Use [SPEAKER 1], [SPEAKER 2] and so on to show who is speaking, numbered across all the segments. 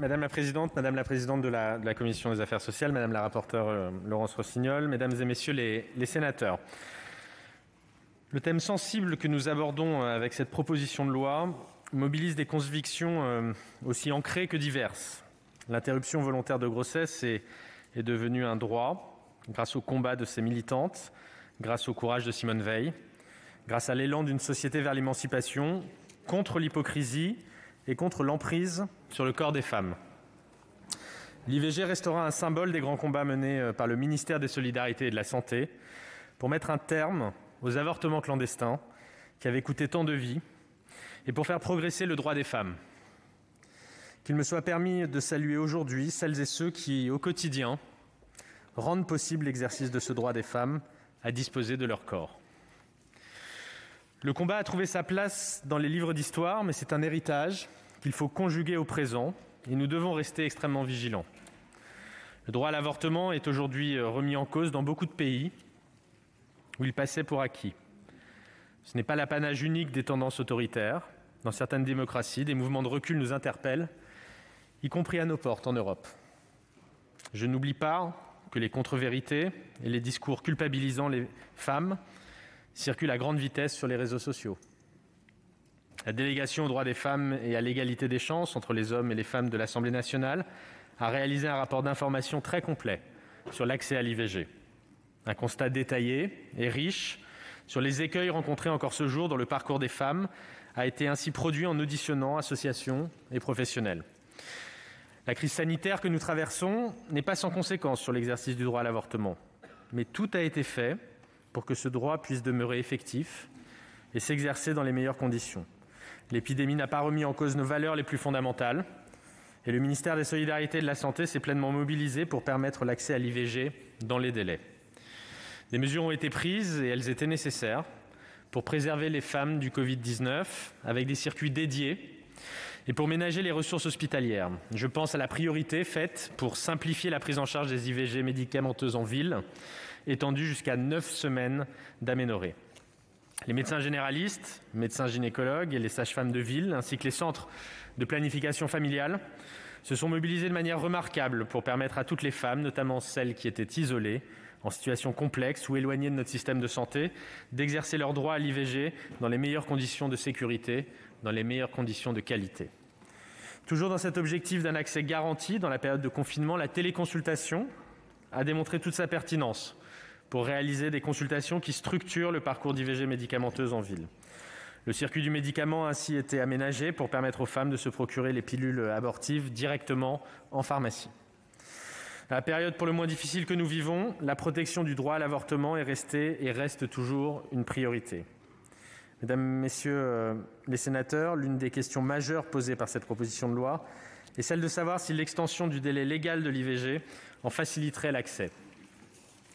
[SPEAKER 1] Madame la présidente de la commission des affaires sociales, madame la rapporteure Laurence Rossignol, mesdames et messieurs les sénateurs. Le thème sensible que nous abordons avec cette proposition de loi mobilise des convictions aussi ancrées que diverses. L'interruption volontaire de grossesse est devenue un droit grâce au combat de ses militantes, grâce au courage de Simone Veil, grâce à l'élan d'une société vers l'émancipation, contre l'hypocrisie et contre l'emprise sur le corps des femmes. L'IVG restera un symbole des grands combats menés par le ministère des Solidarités et de la Santé pour mettre un terme aux avortements clandestins qui avaient coûté tant de vies et pour faire progresser le droit des femmes. Qu'il me soit permis de saluer aujourd'hui celles et ceux qui, au quotidien, rendent possible l'exercice de ce droit des femmes à disposer de leur corps. Le combat a trouvé sa place dans les livres d'histoire, mais c'est un héritage qu'il faut conjuguer au présent et nous devons rester extrêmement vigilants. Le droit à l'avortement est aujourd'hui remis en cause dans beaucoup de pays où il passait pour acquis. Ce n'est pas l'apanage unique des tendances autoritaires. Dans certaines démocraties, des mouvements de recul nous interpellent, y compris à nos portes en Europe. Je n'oublie pas que les contre-vérités et les discours culpabilisant les femmes circulent à grande vitesse sur les réseaux sociaux. La délégation aux droits des femmes et à l'égalité des chances entre les hommes et les femmes de l'Assemblée nationale a réalisé un rapport d'information très complet sur l'accès à l'IVG. Un constat détaillé et riche sur les écueils rencontrés encore ce jour dans le parcours des femmes a été ainsi produit en auditionnant associations et professionnels. La crise sanitaire que nous traversons n'est pas sans conséquence sur l'exercice du droit à l'avortement, mais tout a été fait pour que ce droit puisse demeurer effectif et s'exercer dans les meilleures conditions. L'épidémie n'a pas remis en cause nos valeurs les plus fondamentales et le ministère des Solidarités et de la Santé s'est pleinement mobilisé pour permettre l'accès à l'IVG dans les délais. Des mesures ont été prises et elles étaient nécessaires pour préserver les femmes du Covid-19 avec des circuits dédiés et pour ménager les ressources hospitalières. Je pense à la priorité faite pour simplifier la prise en charge des IVG médicamenteuses en ville, étendue jusqu'à 9 semaines d'aménorrhée. Les médecins généralistes, médecins gynécologues et les sages-femmes de ville, ainsi que les centres de planification familiale, se sont mobilisés de manière remarquable pour permettre à toutes les femmes, notamment celles qui étaient isolées, en situation complexe ou éloignées de notre système de santé, d'exercer leur droit à l'IVG dans les meilleures conditions de sécurité, dans les meilleures conditions de qualité. Toujours dans cet objectif d'un accès garanti dans la période de confinement, la téléconsultation a démontré toute sa pertinence pour réaliser des consultations qui structurent le parcours d'IVG médicamenteuse en ville. Le circuit du médicament a ainsi été aménagé pour permettre aux femmes de se procurer les pilules abortives directement en pharmacie. À la période pour le moins difficile que nous vivons, la protection du droit à l'avortement est restée et reste toujours une priorité. Mesdames, Messieurs les sénateurs, l'une des questions majeures posées par cette proposition de loi est celle de savoir si l'extension du délai légal de l'IVG en faciliterait l'accès.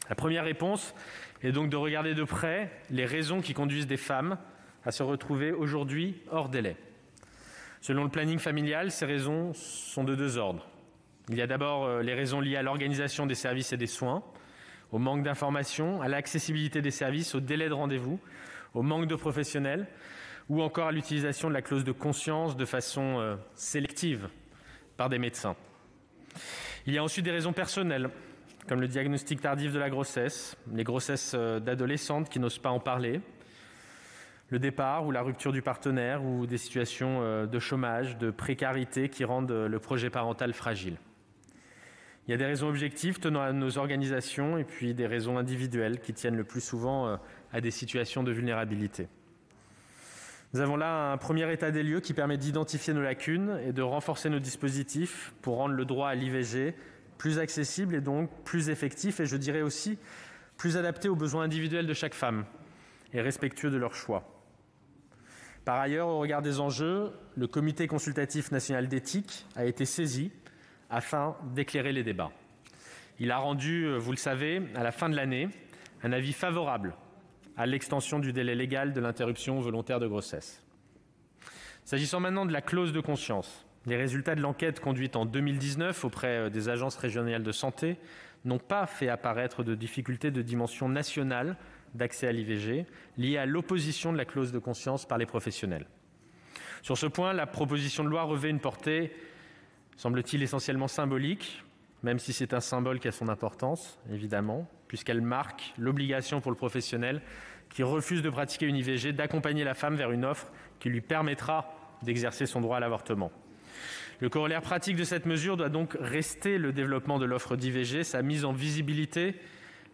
[SPEAKER 1] La première réponse est donc de regarder de près les raisons qui conduisent des femmes à se retrouver aujourd'hui hors délai. Selon le planning familial, ces raisons sont de deux ordres. Il y a d'abord les raisons liées à l'organisation des services et des soins, au manque d'informations, à l'accessibilité des services, au délai de rendez-vous, au manque de professionnels ou encore à l'utilisation de la clause de conscience de façon sélective par des médecins. Il y a ensuite des raisons personnelles, comme le diagnostic tardif de la grossesse, les grossesses d'adolescentes qui n'osent pas en parler, le départ ou la rupture du partenaire ou des situations de chômage, de précarité qui rendent le projet parental fragile. Il y a des raisons objectives tenant à nos organisations et puis des raisons individuelles qui tiennent le plus souvent à des situations de vulnérabilité. Nous avons là un premier état des lieux qui permet d'identifier nos lacunes et de renforcer nos dispositifs pour rendre le droit à l'IVG plus accessible et donc plus effectif et je dirais aussi plus adapté aux besoins individuels de chaque femme et respectueux de leur choix. Par ailleurs, au regard des enjeux, le Comité consultatif national d'éthique a été saisi afin d'éclairer les débats. Il a rendu, vous le savez, à la fin de l'année, un avis favorable à l'extension du délai légal de l'interruption volontaire de grossesse. S'agissant maintenant de la clause de conscience, les résultats de l'enquête conduite en 2019 auprès des agences régionales de santé n'ont pas fait apparaître de difficultés de dimension nationale d'accès à l'IVG liées à l'opposition de la clause de conscience par les professionnels. Sur ce point, la proposition de loi revêt une portée semble-t-il essentiellement symbolique, même si c'est un symbole qui a son importance, évidemment, puisqu'elle marque l'obligation pour le professionnel qui refuse de pratiquer une IVG d'accompagner la femme vers une offre qui lui permettra d'exercer son droit à l'avortement. Le corollaire pratique de cette mesure doit donc rester le développement de l'offre d'IVG, sa mise en visibilité,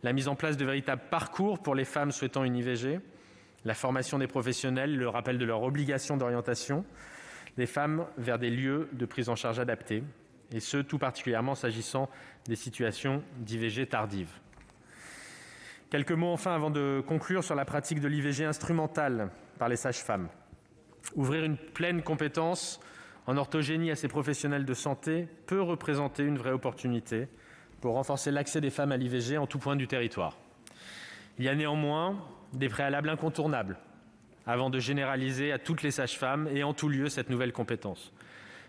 [SPEAKER 1] la mise en place de véritables parcours pour les femmes souhaitant une IVG, la formation des professionnels, le rappel de leur obligation d'orientation des femmes vers des lieux de prise en charge adaptés, et ce, tout particulièrement s'agissant des situations d'IVG tardive. Quelques mots enfin avant de conclure sur la pratique de l'IVG instrumentale par les sages-femmes. Ouvrir une pleine compétence en orthogénie à ces professionnels de santé peut représenter une vraie opportunité pour renforcer l'accès des femmes à l'IVG en tout point du territoire. Il y a néanmoins des préalables incontournables avant de généraliser à toutes les sages-femmes et en tout lieu cette nouvelle compétence.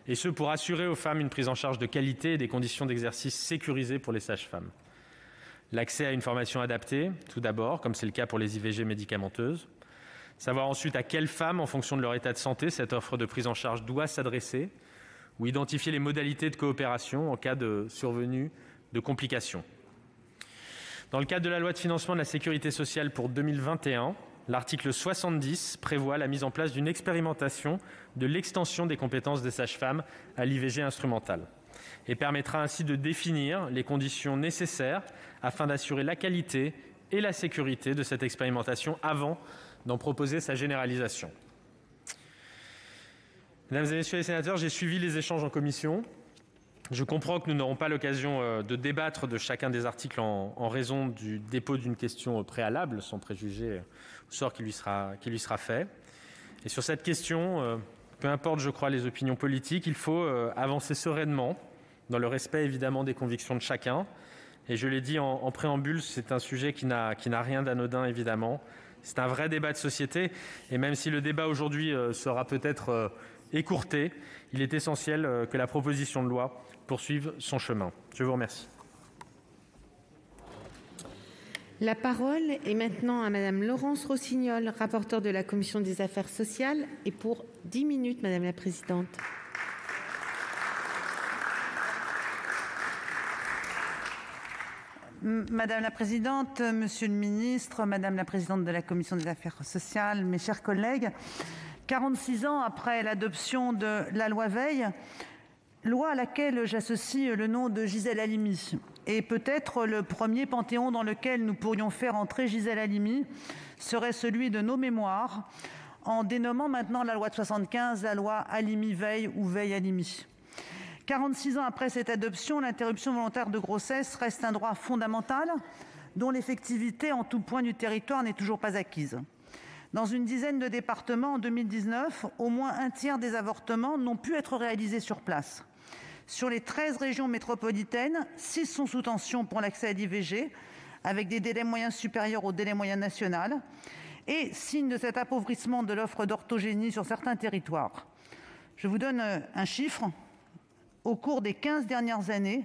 [SPEAKER 1] Et ce, pour assurer aux femmes une prise en charge de qualité et des conditions d'exercice sécurisées pour les sages-femmes. L'accès à une formation adaptée, tout d'abord, comme c'est le cas pour les IVG médicamenteuses. Savoir ensuite à quelles femmes, en fonction de leur état de santé, cette offre de prise en charge doit s'adresser, ou identifier les modalités de coopération en cas de survenue de complications. Dans le cadre de la loi de financement de la sécurité sociale pour 2021, l'article 70 prévoit la mise en place d'une expérimentation de l'extension des compétences des sages-femmes à l'IVG instrumentale et permettra ainsi de définir les conditions nécessaires afin d'assurer la qualité et la sécurité de cette expérimentation avant d'en proposer sa généralisation. Mesdames et messieurs les sénateurs, j'ai suivi les échanges en commission. Je comprends que nous n'aurons pas l'occasion de débattre de chacun des articles en raison du dépôt d'une question préalable, sans préjuger au sort qui lui sera fait. Et sur cette question, peu importe, je crois, les opinions politiques, il faut avancer sereinement, dans le respect évidemment des convictions de chacun. Et je l'ai dit en préambule, c'est un sujet qui n'a rien d'anodin, évidemment. C'est un vrai débat de société. Et même si le débat aujourd'hui sera peut-être écourté, il est essentiel que la proposition de loi poursuive son chemin. Je vous remercie.
[SPEAKER 2] La parole est maintenant à Madame Laurence Rossignol, rapporteure de la Commission des Affaires sociales, et pour 10 minutes, Madame la Présidente.
[SPEAKER 3] Madame la Présidente, Monsieur le Ministre, Madame la Présidente de la Commission des Affaires sociales, mes chers collègues, 46 ans après l'adoption de la loi Veil, loi à laquelle j'associe le nom de Gisèle Halimi, et peut-être le premier panthéon dans lequel nous pourrions faire entrer Gisèle Halimi serait celui de nos mémoires, en dénommant maintenant la loi de 75 la loi Halimi-Veil ou Veil-Halimi. 46 ans après cette adoption, l'interruption volontaire de grossesse reste un droit fondamental dont l'effectivité en tout point du territoire n'est toujours pas acquise. Dans une dizaine de départements en 2019, au moins un tiers des avortements n'ont pu être réalisés sur place. Sur les 13 régions métropolitaines, 6 sont sous tension pour l'accès à l'IVG, avec des délais moyens supérieurs au délai moyen national, et signe de cet appauvrissement de l'offre d'orthogénie sur certains territoires. Je vous donne un chiffre. Au cours des 15 dernières années,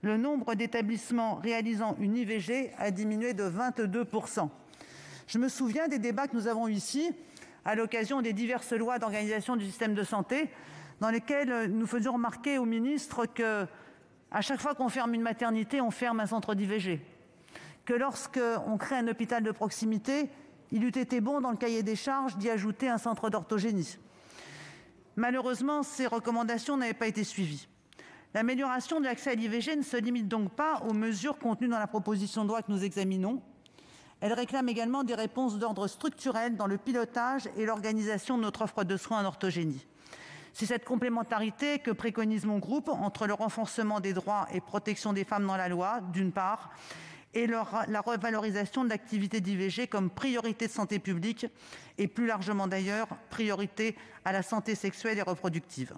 [SPEAKER 3] le nombre d'établissements réalisant une IVG a diminué de 22%. Je me souviens des débats que nous avons eus ici à l'occasion des diverses lois d'organisation du système de santé, dans lesquelles nous faisions remarquer au ministre qu'à chaque fois qu'on ferme une maternité, on ferme un centre d'IVG. Que lorsqu'on crée un hôpital de proximité, il eût été bon dans le cahier des charges d'y ajouter un centre d'orthogénie. Malheureusement, ces recommandations n'avaient pas été suivies. L'amélioration de l'accès à l'IVG ne se limite donc pas aux mesures contenues dans la proposition de loi que nous examinons. Elle réclame également des réponses d'ordre structurel dans le pilotage et l'organisation de notre offre de soins en orthogénie. C'est cette complémentarité que préconise mon groupe entre le renforcement des droits et protection des femmes dans la loi, d'une part, et la revalorisation de l'activité d'IVG comme priorité de santé publique et plus largement d'ailleurs, priorité à la santé sexuelle et reproductive.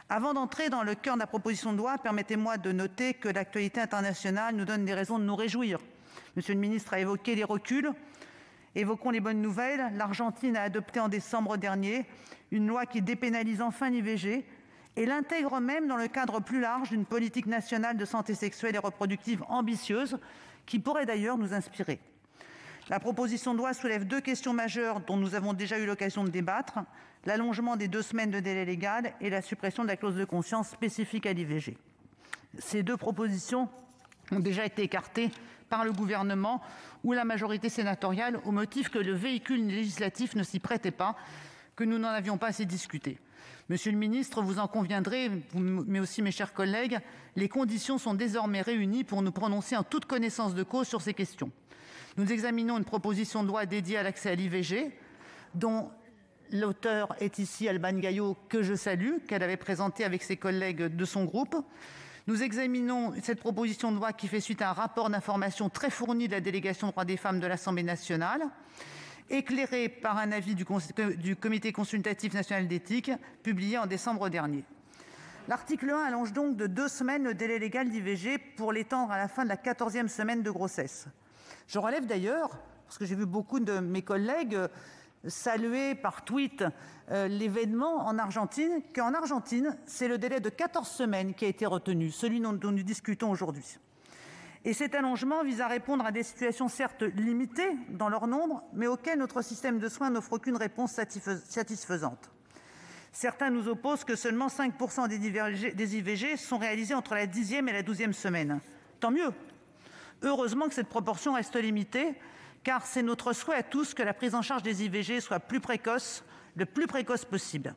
[SPEAKER 3] Avant d'entrer dans le cœur de la proposition de loi, permettez-moi de noter que l'actualité internationale nous donne des raisons de nous réjouir. Monsieur le ministre a évoqué les reculs. Évoquons les bonnes nouvelles. L'Argentine a adopté en décembre dernier une loi qui dépénalise enfin l'IVG et l'intègre même dans le cadre plus large d'une politique nationale de santé sexuelle et reproductive ambitieuse qui pourrait d'ailleurs nous inspirer. La proposition de loi soulève 2 questions majeures dont nous avons déjà eu l'occasion de débattre. l'allongement des 2 semaines de délai légal et la suppression de la clause de conscience spécifique à l'IVG. Ces 2 propositions ont déjà été écartées par le gouvernement ou la majorité sénatoriale au motif que le véhicule législatif ne s'y prêtait pas, que nous n'en avions pas assez discuté. Monsieur le ministre, vous en conviendrez, mais aussi mes chers collègues, les conditions sont désormais réunies pour nous prononcer en toute connaissance de cause sur ces questions. Nous examinons une proposition de loi dédiée à l'accès à l'IVG, dont l'auteur est ici Albane Gaillot, que je salue, qu'elle avait présentée avec ses collègues de son groupe. Nous examinons cette proposition de loi qui fait suite à un rapport d'information très fourni de la délégation aux droits des femmes de l'Assemblée nationale, éclairé par un avis du Comité consultatif national d'éthique, publié en décembre dernier. L'article 1 allonge donc de 2 semaines le délai légal d'IVG pour l'étendre à la fin de la 14e semaine de grossesse. Je relève d'ailleurs, parce que j'ai vu beaucoup de mes collègues saluer par tweet l'événement en Argentine, qu'en Argentine, c'est le délai de 14 semaines qui a été retenu, celui dont nous discutons aujourd'hui. Et cet allongement vise à répondre à des situations certes limitées dans leur nombre, mais auxquelles notre système de soins n'offre aucune réponse satisfaisante. Certains nous opposent que seulement 5% des IVG sont réalisés entre la 10e et la 12e semaine. Tant mieux. Heureusement que cette proportion reste limitée, car c'est notre souhait à tous que la prise en charge des IVG soit le plus précoce possible.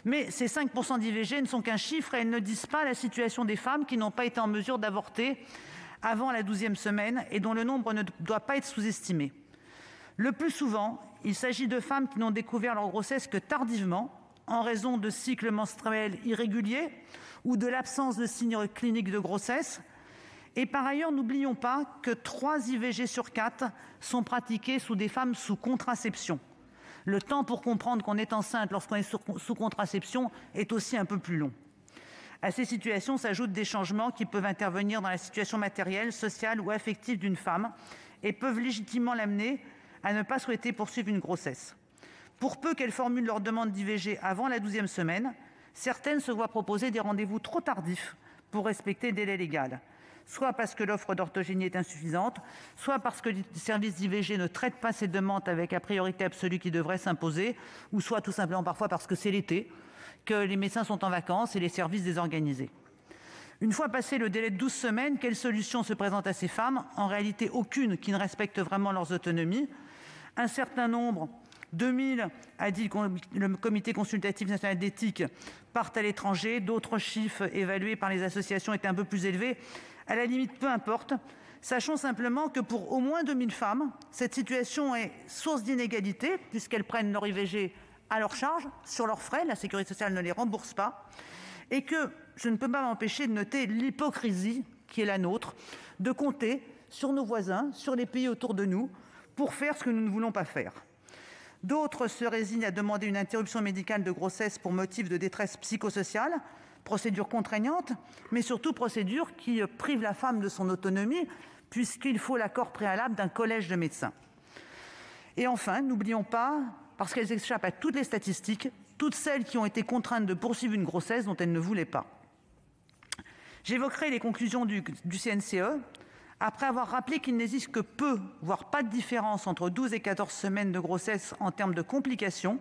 [SPEAKER 3] Mais ces 5% d'IVG ne sont qu'un chiffre et elles ne disent pas la situation des femmes qui n'ont pas été en mesure d'avorter avant la 12e semaine et dont le nombre ne doit pas être sous-estimé. Le plus souvent, il s'agit de femmes qui n'ont découvert leur grossesse que tardivement, en raison de cycles menstruels irréguliers ou de l'absence de signes cliniques de grossesse. Et par ailleurs, n'oublions pas que 3 IVG sur 4 sont pratiquées sous des femmes sous contraception. Le temps pour comprendre qu'on est enceinte lorsqu'on est sous contraception est aussi un peu plus long. À ces situations s'ajoutent des changements qui peuvent intervenir dans la situation matérielle, sociale ou affective d'une femme et peuvent légitimement l'amener à ne pas souhaiter poursuivre une grossesse. Pour peu qu'elles formulent leur demande d'IVG avant la 12e semaine, certaines se voient proposer des rendez-vous trop tardifs pour respecter le délai légal, soit parce que l'offre d'orthogénie est insuffisante, soit parce que les services d'IVG ne traitent pas ces demandes avec la priorité absolue qui devrait s'imposer, ou soit tout simplement parfois parce que c'est l'été, que les médecins sont en vacances et les services désorganisés. Une fois passé le délai de 12 semaines, quelle solution se présente à ces femmes ? En réalité, aucune qui ne respecte vraiment leurs autonomies. Un certain nombre, 2000, a dit le Comité consultatif national d'éthique, partent à l'étranger. D'autres chiffres évalués par les associations étaient un peu plus élevés. À la limite, peu importe. Sachons simplement que pour au moins 2000 femmes, cette situation est source d'inégalité, puisqu'elles prennent leur IVG à leur charge, sur leurs frais, la sécurité sociale ne les rembourse pas, et que je ne peux pas m'empêcher de noter l'hypocrisie qui est la nôtre, de compter sur nos voisins, sur les pays autour de nous, pour faire ce que nous ne voulons pas faire. D'autres se résignent à demander une interruption médicale de grossesse pour motif de détresse psychosociale, procédure contraignante, mais surtout procédure qui prive la femme de son autonomie, puisqu'il faut l'accord préalable d'un collège de médecins. Et enfin, n'oublions pas, parce qu'elles échappent à toutes les statistiques, toutes celles qui ont été contraintes de poursuivre une grossesse dont elles ne voulaient pas. J'évoquerai les conclusions du CNCE, après avoir rappelé qu'il n'existe que peu, voire pas de différence entre 12 et 14 semaines de grossesse en termes de complications.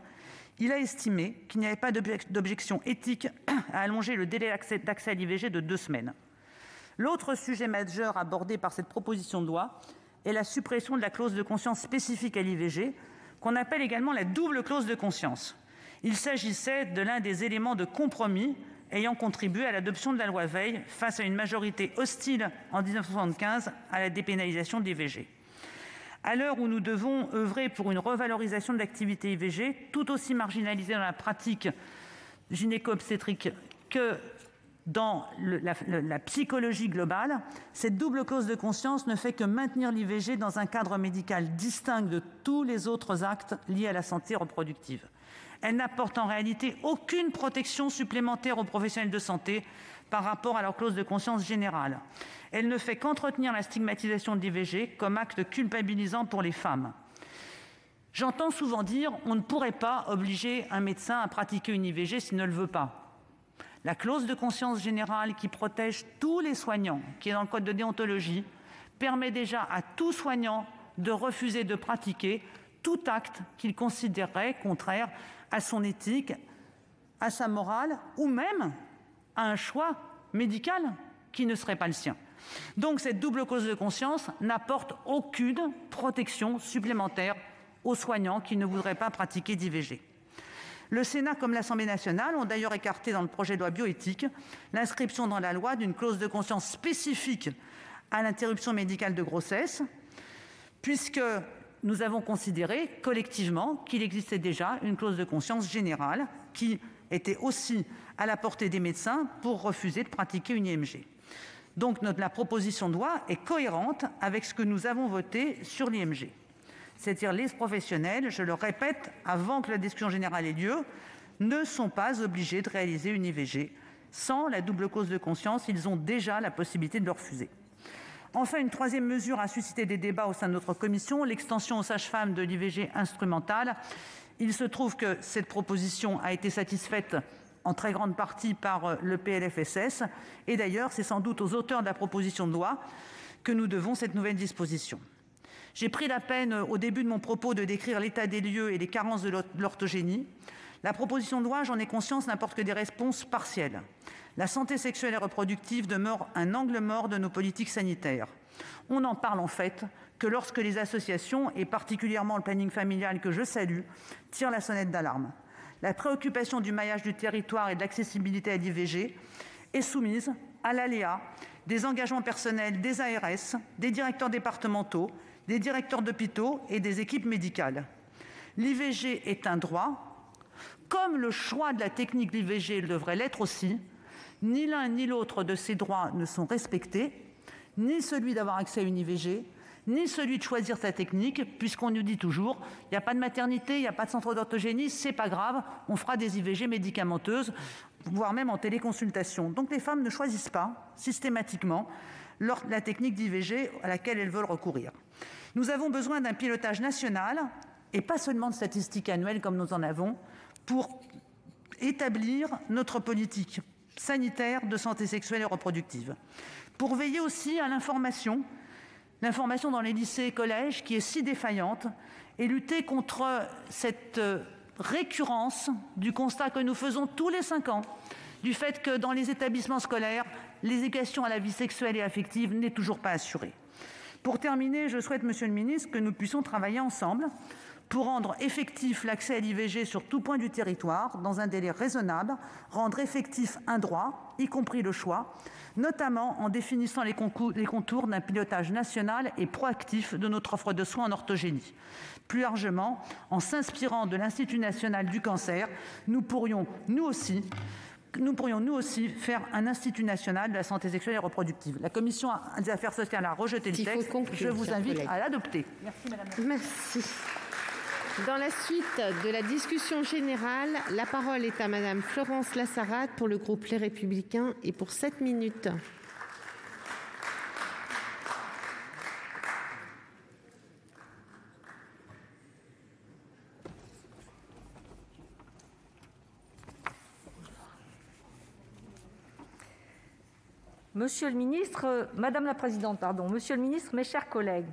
[SPEAKER 3] Il a estimé qu'il n'y avait pas d'objection éthique à allonger le délai d'accès à l'IVG de 2 semaines. L'autre sujet majeur abordé par cette proposition de loi est la suppression de la clause de conscience spécifique à l'IVG, qu'on appelle également la double clause de conscience. Il s'agissait de l'un des éléments de compromis ayant contribué à l'adoption de la loi Veil face à une majorité hostile en 1975 à la dépénalisation de l'IVG. À l'heure où nous devons œuvrer pour une revalorisation de l'activité IVG, tout aussi marginalisée dans la pratique gynéco-obstétrique que dans la psychologie globale, cette double clause de conscience ne fait que maintenir l'IVG dans un cadre médical distinct de tous les autres actes liés à la santé reproductive. Elle n'apporte en réalité aucune protection supplémentaire aux professionnels de santé par rapport à leur clause de conscience générale. Elle ne fait qu'entretenir la stigmatisation de l'IVG comme acte culpabilisant pour les femmes. J'entends souvent dire « on ne pourrait pas obliger un médecin à pratiquer une IVG s'il ne le veut pas ». La clause de conscience générale qui protège tous les soignants, qui est dans le code de déontologie, permet déjà à tout soignant de refuser de pratiquer tout acte qu'il considérerait contraire à son éthique, à sa morale, ou même à un choix médical qui ne serait pas le sien. Donc cette double clause de conscience n'apporte aucune protection supplémentaire aux soignants qui ne voudraient pas pratiquer d'IVG. Le Sénat comme l'Assemblée nationale ont d'ailleurs écarté dans le projet de loi bioéthique l'inscription dans la loi d'une clause de conscience spécifique à l'interruption médicale de grossesse, puisque nous avons considéré collectivement qu'il existait déjà une clause de conscience générale qui était aussi à la portée des médecins pour refuser de pratiquer une IMG. Donc la proposition de loi est cohérente avec ce que nous avons voté sur l'IMG. C'est-à-dire les professionnels, je le répète, avant que la discussion générale ait lieu, ne sont pas obligés de réaliser une IVG. Sans la double clause de conscience, ils ont déjà la possibilité de le refuser. Enfin, une troisième mesure a suscité des débats au sein de notre commission, l'extension aux sages-femmes de l'IVG instrumentale. Il se trouve que cette proposition a été satisfaite en très grande partie par le PLFSS. Et d'ailleurs, c'est sans doute aux auteurs de la proposition de loi que nous devons cette nouvelle disposition. J'ai pris la peine, au début de mon propos, de décrire l'état des lieux et les carences de l'orthogénie. La proposition de loi, j'en ai conscience, n'apporte que des réponses partielles. La santé sexuelle et reproductive demeure un angle mort de nos politiques sanitaires. On n'en parle en fait que lorsque les associations, et particulièrement le planning familial que je salue, tirent la sonnette d'alarme. La préoccupation du maillage du territoire et de l'accessibilité à l'IVG est soumise à l'aléa des engagements personnels des ARS, des directeurs départementaux, des directeurs d'hôpitaux et des équipes médicales. L'IVG est un droit, comme le choix de la technique d'IVG devrait l'être aussi. Ni l'un ni l'autre de ces droits ne sont respectés, ni celui d'avoir accès à une IVG, ni celui de choisir sa technique, puisqu'on nous dit toujours « il n'y a pas de maternité, il n'y a pas de centre d'orthogénie, c'est pas grave, on fera des IVG médicamenteuses, voire même en téléconsultation ». Donc les femmes ne choisissent pas systématiquement la technique d'IVG à laquelle elles veulent recourir. Nous avons besoin d'un pilotage national, et pas seulement de statistiques annuelles comme nous en avons, pour établir notre politique sanitaire de santé sexuelle et reproductive. Pour veiller aussi à l'information dans les lycées et collèges qui est si défaillante, et lutter contre cette récurrence du constat que nous faisons tous les 5 ans, du fait que dans les établissements scolaires, l'éducation à la vie sexuelle et affective n'est toujours pas assurée. Pour terminer, je souhaite, Monsieur le ministre, que nous puissions travailler ensemble pour rendre effectif l'accès à l'IVG sur tout point du territoire, dans un délai raisonnable, rendre effectif un droit, y compris le choix, notamment en définissant les contours d'un pilotage national et proactif de notre offre de soins en orthogénie. Plus largement, en s'inspirant de l'Institut national du cancer, nous pourrions nous aussi faire un Institut national de la santé sexuelle et reproductive. La Commission des affaires sociales a rejeté le texte. Je vous invite à l'adopter. Merci, Madame la Présidente.
[SPEAKER 2] Merci. Dans la suite de la discussion générale, la parole est à Madame Florence Lassarade pour le groupe Les Républicains et pour 7 minutes.
[SPEAKER 4] Monsieur le ministre, Madame la Présidente, Monsieur le ministre, mes chers collègues,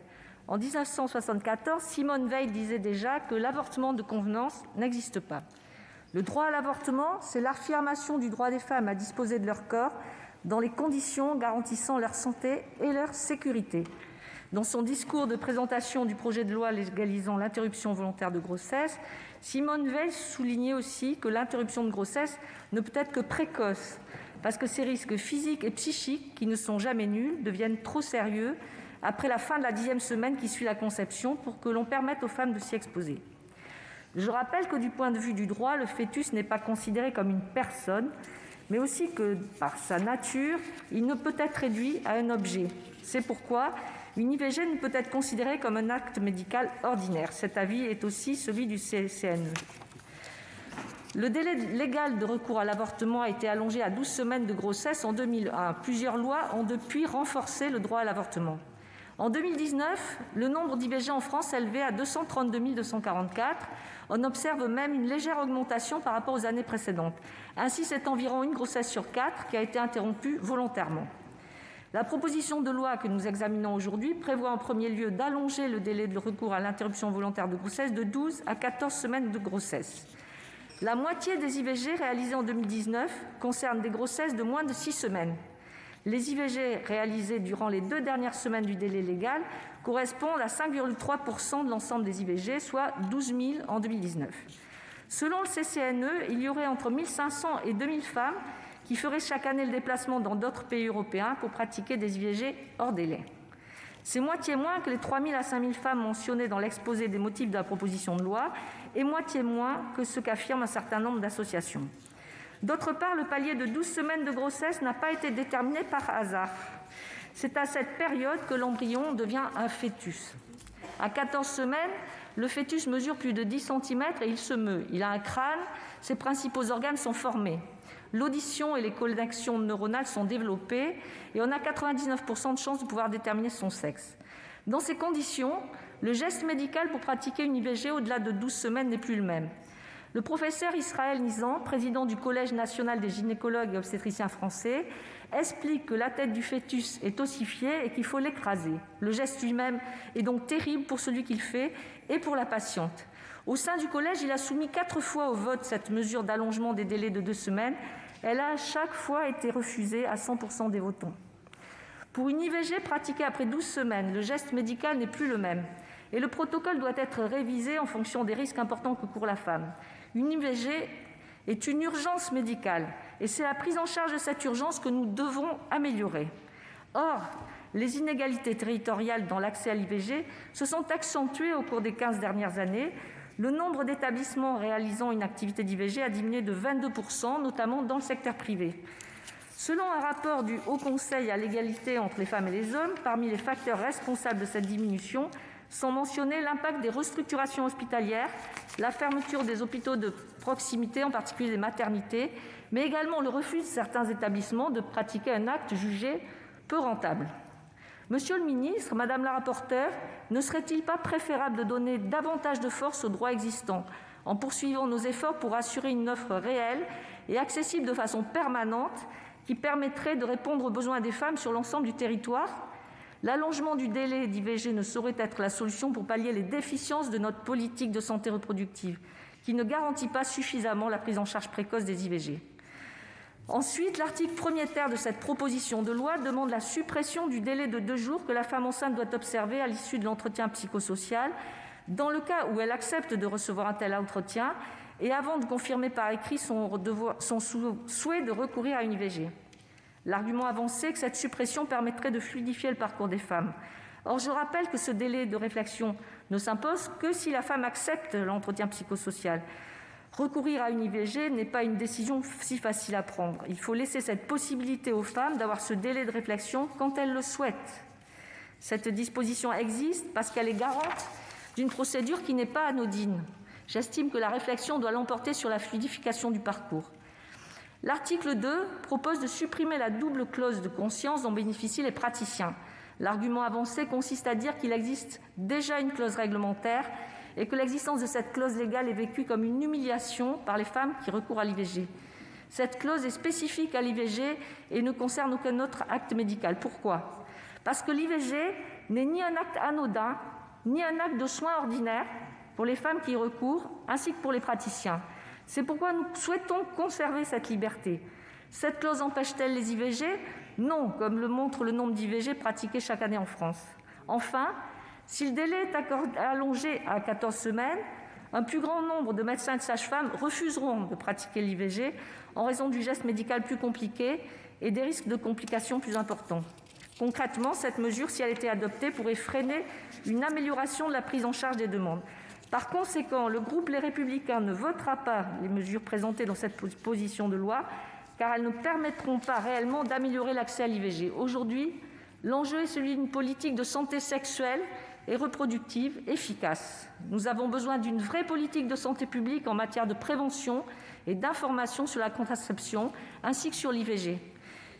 [SPEAKER 4] en 1974, Simone Veil disait déjà que l'avortement de convenance n'existe pas. Le droit à l'avortement, c'est l'affirmation du droit des femmes à disposer de leur corps dans les conditions garantissant leur santé et leur sécurité. Dans son discours de présentation du projet de loi légalisant l'interruption volontaire de grossesse, Simone Veil soulignait aussi que l'interruption de grossesse ne peut être que précoce, parce que ces risques physiques et psychiques, qui ne sont jamais nuls, deviennent trop sérieux après la fin de la 10e semaine qui suit la conception pour que l'on permette aux femmes de s'y exposer. Je rappelle que du point de vue du droit, le fœtus n'est pas considéré comme une personne, mais aussi que, par sa nature, il ne peut être réduit à un objet. C'est pourquoi une IVG ne peut être considérée comme un acte médical ordinaire. Cet avis est aussi celui du CNE. Le délai légal de recours à l'avortement a été allongé à 12 semaines de grossesse en 2001. Plusieurs lois ont depuis renforcé le droit à l'avortement. En 2019, le nombre d'IVG en France s'élevait à 232 244. On observe même une légère augmentation par rapport aux années précédentes. Ainsi, c'est environ une grossesse sur 4 qui a été interrompue volontairement. La proposition de loi que nous examinons aujourd'hui prévoit en premier lieu d'allonger le délai de recours à l'interruption volontaire de grossesse de 12 à 14 semaines de grossesse. La moitié des IVG réalisées en 2019 concernent des grossesses de moins de 6 semaines. Les IVG réalisées durant les 2 dernières semaines du délai légal correspondent à 5,3% de l'ensemble des IVG, soit 12 000 en 2019. Selon le CCNE, il y aurait entre 1 500 et 2 000 femmes qui feraient chaque année le déplacement dans d'autres pays européens pour pratiquer des IVG hors délai. C'est moitié moins que les 3 000 à 5 000 femmes mentionnées dans l'exposé des motifs de la proposition de loi et moitié moins que ce qu'affirment un certain nombre d'associations. D'autre part, le palier de 12 semaines de grossesse n'a pas été déterminé par hasard. C'est à cette période que l'embryon devient un fœtus. À 14 semaines, le fœtus mesure plus de 10 cm et il se meut. Il a un crâne, ses principaux organes sont formés. L'audition et les connexions neuronales sont développées et on a 99% de chances de pouvoir déterminer son sexe. Dans ces conditions, le geste médical pour pratiquer une IVG au-delà de 12 semaines n'est plus le même. Le professeur Israël Nizan, président du Collège national des gynécologues et obstétriciens français, explique que la tête du fœtus est ossifiée et qu'il faut l'écraser. Le geste lui-même est donc terrible pour celui qui le fait et pour la patiente. Au sein du collège, il a soumis 4 fois au vote cette mesure d'allongement des délais de 2 semaines. Elle a à chaque fois été refusée à 100% des votants. Pour une IVG pratiquée après 12 semaines, le geste médical n'est plus le même et le protocole doit être révisé en fonction des risques importants que court la femme. Une IVG est une urgence médicale et c'est la prise en charge de cette urgence que nous devons améliorer. Or, les inégalités territoriales dans l'accès à l'IVG se sont accentuées au cours des 15 dernières années. Le nombre d'établissements réalisant une activité d'IVG a diminué de 22%, notamment dans le secteur privé. Selon un rapport du Haut Conseil à l'égalité entre les femmes et les hommes, parmi les facteurs responsables de cette diminution sont mentionnés l'impact des restructurations hospitalières, la fermeture des hôpitaux de proximité, en particulier des maternités, mais également le refus de certains établissements de pratiquer un acte jugé peu rentable. Monsieur le ministre, madame la rapporteure, ne serait-il pas préférable de donner davantage de force aux droits existants en poursuivant nos efforts pour assurer une offre réelle et accessible de façon permanente qui permettrait de répondre aux besoins des femmes sur l'ensemble du territoire ? L'allongement du délai d'IVG ne saurait être la solution pour pallier les déficiences de notre politique de santé reproductive, qui ne garantit pas suffisamment la prise en charge précoce des IVG. Ensuite, l'article 1er de cette proposition de loi demande la suppression du délai de 2 jours que la femme enceinte doit observer à l'issue de l'entretien psychosocial, dans le cas où elle accepte de recevoir un tel entretien et avant de confirmer par écrit son souhait de recourir à une IVG. L'argument avancé est que cette suppression permettrait de fluidifier le parcours des femmes. Or, je rappelle que ce délai de réflexion ne s'impose que si la femme accepte l'entretien psychosocial. Recourir à une IVG n'est pas une décision si facile à prendre. Il faut laisser cette possibilité aux femmes d'avoir ce délai de réflexion quand elles le souhaitent. Cette disposition existe parce qu'elle est garante d'une procédure qui n'est pas anodine. J'estime que la réflexion doit l'emporter sur la fluidification du parcours. L'article 2 propose de supprimer la double clause de conscience dont bénéficient les praticiens. L'argument avancé consiste à dire qu'il existe déjà une clause réglementaire et que l'existence de cette clause légale est vécue comme une humiliation par les femmes qui recourent à l'IVG. Cette clause est spécifique à l'IVG et ne concerne aucun autre acte médical. Pourquoi ? Parce que l'IVG n'est ni un acte anodin, ni un acte de soins ordinaire pour les femmes qui y recourent, ainsi que pour les praticiens. C'est pourquoi nous souhaitons conserver cette liberté. Cette clause empêche-t-elle les IVG ? Non, comme le montre le nombre d'IVG pratiqués chaque année en France. Enfin, si le délai est allongé à 14 semaines, un plus grand nombre de médecins et de sages-femmes refuseront de pratiquer l'IVG en raison du geste médical plus compliqué et des risques de complications plus importants. Concrètement, cette mesure, si elle était adoptée, pourrait freiner une amélioration de la prise en charge des demandes. Par conséquent, le groupe Les Républicains ne votera pas les mesures présentées dans cette proposition de loi, car elles ne permettront pas réellement d'améliorer l'accès à l'IVG. Aujourd'hui, l'enjeu est celui d'une politique de santé sexuelle et reproductive efficace. Nous avons besoin d'une vraie politique de santé publique en matière de prévention et d'information sur la contraception, ainsi que sur l'IVG.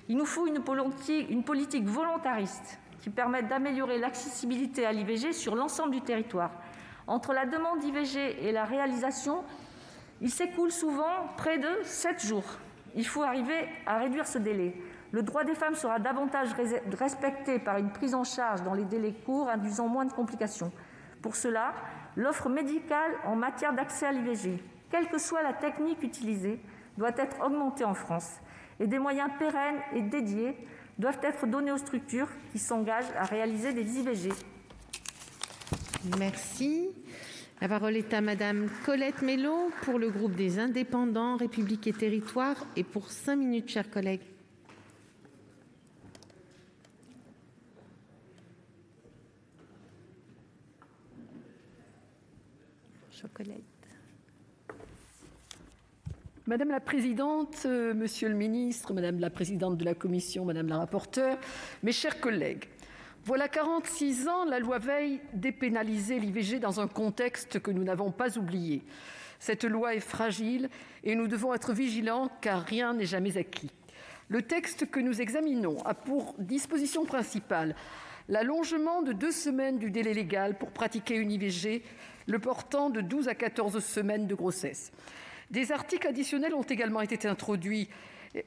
[SPEAKER 4] Il nous faut une politique volontariste qui permette d'améliorer l'accessibilité à l'IVG sur l'ensemble du territoire. Entre la demande d'IVG et la réalisation, il s'écoule souvent près de 7 jours. Il faut arriver à réduire ce délai. Le droit des femmes sera davantage respecté par une prise en charge dans les délais courts, induisant moins de complications. Pour cela, l'offre médicale en matière d'accès à l'IVG, quelle que soit la technique utilisée, doit être augmentée en France et des moyens pérennes et dédiés doivent être donnés aux structures qui s'engagent à réaliser des IVG.
[SPEAKER 2] Merci. La parole est à Madame Colette Mélot pour le groupe des Indépendants, République et Territoires et pour 5 minutes, chers collègues. Chocolate.
[SPEAKER 5] Madame la présidente, monsieur le ministre, madame la présidente de la commission, madame la rapporteure, mes chers collègues, voilà 46 ans, la loi Veil dépénalisait l'IVG dans un contexte que nous n'avons pas oublié. Cette loi est fragile et nous devons être vigilants car rien n'est jamais acquis. Le texte que nous examinons a pour disposition principale l'allongement de 2 semaines du délai légal pour pratiquer une IVG, le portant de 12 à 14 semaines de grossesse. Des articles additionnels ont également été introduits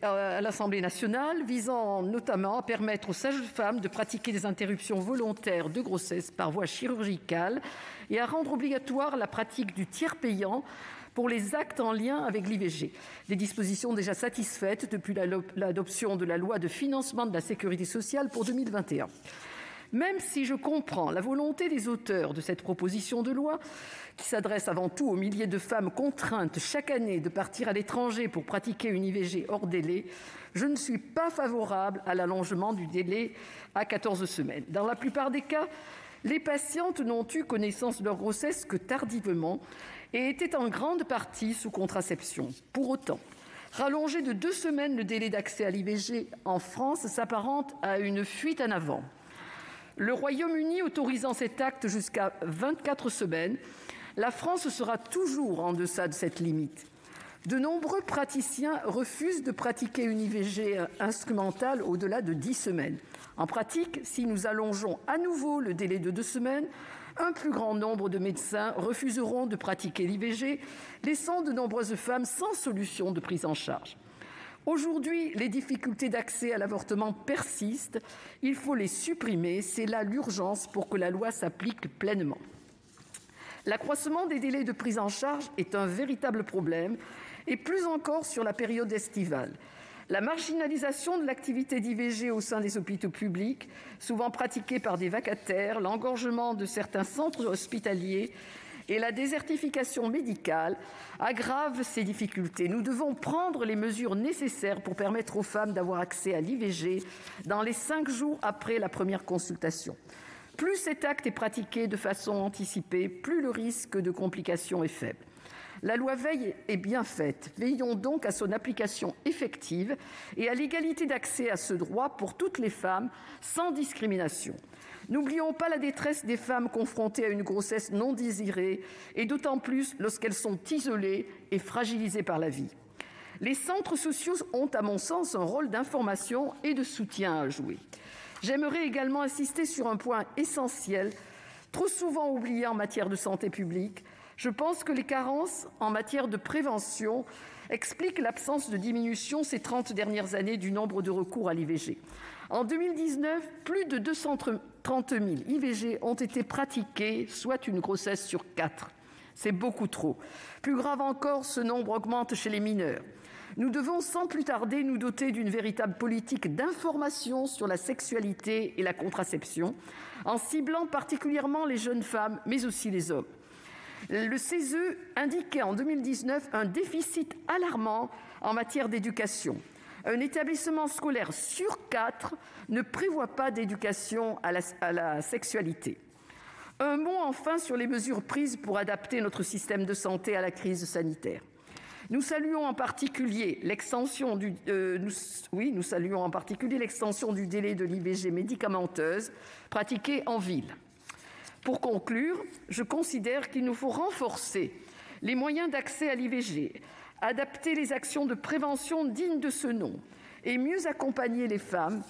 [SPEAKER 5] à l'Assemblée nationale, visant notamment à permettre aux sages-femmes de pratiquer des interruptions volontaires de grossesse par voie chirurgicale et à rendre obligatoire la pratique du tiers payant pour les actes en lien avec l'IVG. Des dispositions déjà satisfaites depuis l'adoption de la loi de financement de la sécurité sociale pour 2021. Même si je comprends la volonté des auteurs de cette proposition de loi, qui s'adresse avant tout aux milliers de femmes contraintes chaque année de partir à l'étranger pour pratiquer une IVG hors délai, je ne suis pas favorable à l'allongement du délai à 14 semaines. Dans la plupart des cas, les patientes n'ont eu connaissance de leur grossesse que tardivement et étaient en grande partie sous contraception. Pour autant, rallonger de 2 semaines le délai d'accès à l'IVG en France s'apparente à une fuite en avant. Le Royaume-Uni autorisant cet acte jusqu'à 24 semaines, la France sera toujours en deçà de cette limite. De nombreux praticiens refusent de pratiquer une IVG instrumentale au-delà de 10 semaines. En pratique, si nous allongeons à nouveau le délai de 2 semaines, un plus grand nombre de médecins refuseront de pratiquer l'IVG, laissant de nombreuses femmes sans solution de prise en charge. Aujourd'hui, les difficultés d'accès à l'avortement persistent. Il faut les supprimer. C'est là l'urgence pour que la loi s'applique pleinement. L'accroissement des délais de prise en charge est un véritable problème, et plus encore sur la période estivale. La marginalisation de l'activité d'IVG au sein des hôpitaux publics, souvent pratiquée par des vacataires, l'engorgement de certains centres hospitaliers et la désertification médicale aggravent ces difficultés. Nous devons prendre les mesures nécessaires pour permettre aux femmes d'avoir accès à l'IVG dans les 5 jours après la première consultation. Plus cet acte est pratiqué de façon anticipée, plus le risque de complications est faible. La loi Veil est bien faite. Veillons donc à son application effective et à l'égalité d'accès à ce droit pour toutes les femmes, sans discrimination. N'oublions pas la détresse des femmes confrontées à une grossesse non désirée, et d'autant plus lorsqu'elles sont isolées et fragilisées par la vie. Les centres sociaux ont, à mon sens, un rôle d'information et de soutien à jouer. J'aimerais également insister sur un point essentiel, trop souvent oublié en matière de santé publique. Je pense que les carences en matière de prévention expliquent l'absence de diminution ces 30 dernières années du nombre de recours à l'IVG. En 2019, plus de 230 000 IVG ont été pratiquées, soit une grossesse sur 4. C'est beaucoup trop. Plus grave encore, ce nombre augmente chez les mineurs. Nous devons sans plus tarder nous doter d'une véritable politique d'information sur la sexualité et la contraception, en ciblant particulièrement les jeunes femmes, mais aussi les hommes. Le CESE indiquait en 2019 un déficit alarmant en matière d'éducation. Un établissement scolaire sur 4 ne prévoit pas d'éducation à la sexualité. Un mot enfin sur les mesures prises pour adapter notre système de santé à la crise sanitaire. Nous saluons en particulier l'extension du délai de l'IVG médicamenteuse pratiquée en ville. Pour conclure, je considère qu'il nous faut renforcer les moyens d'accès à l'IVG, adapter les actions de prévention dignes de ce nom et mieux accompagner les femmes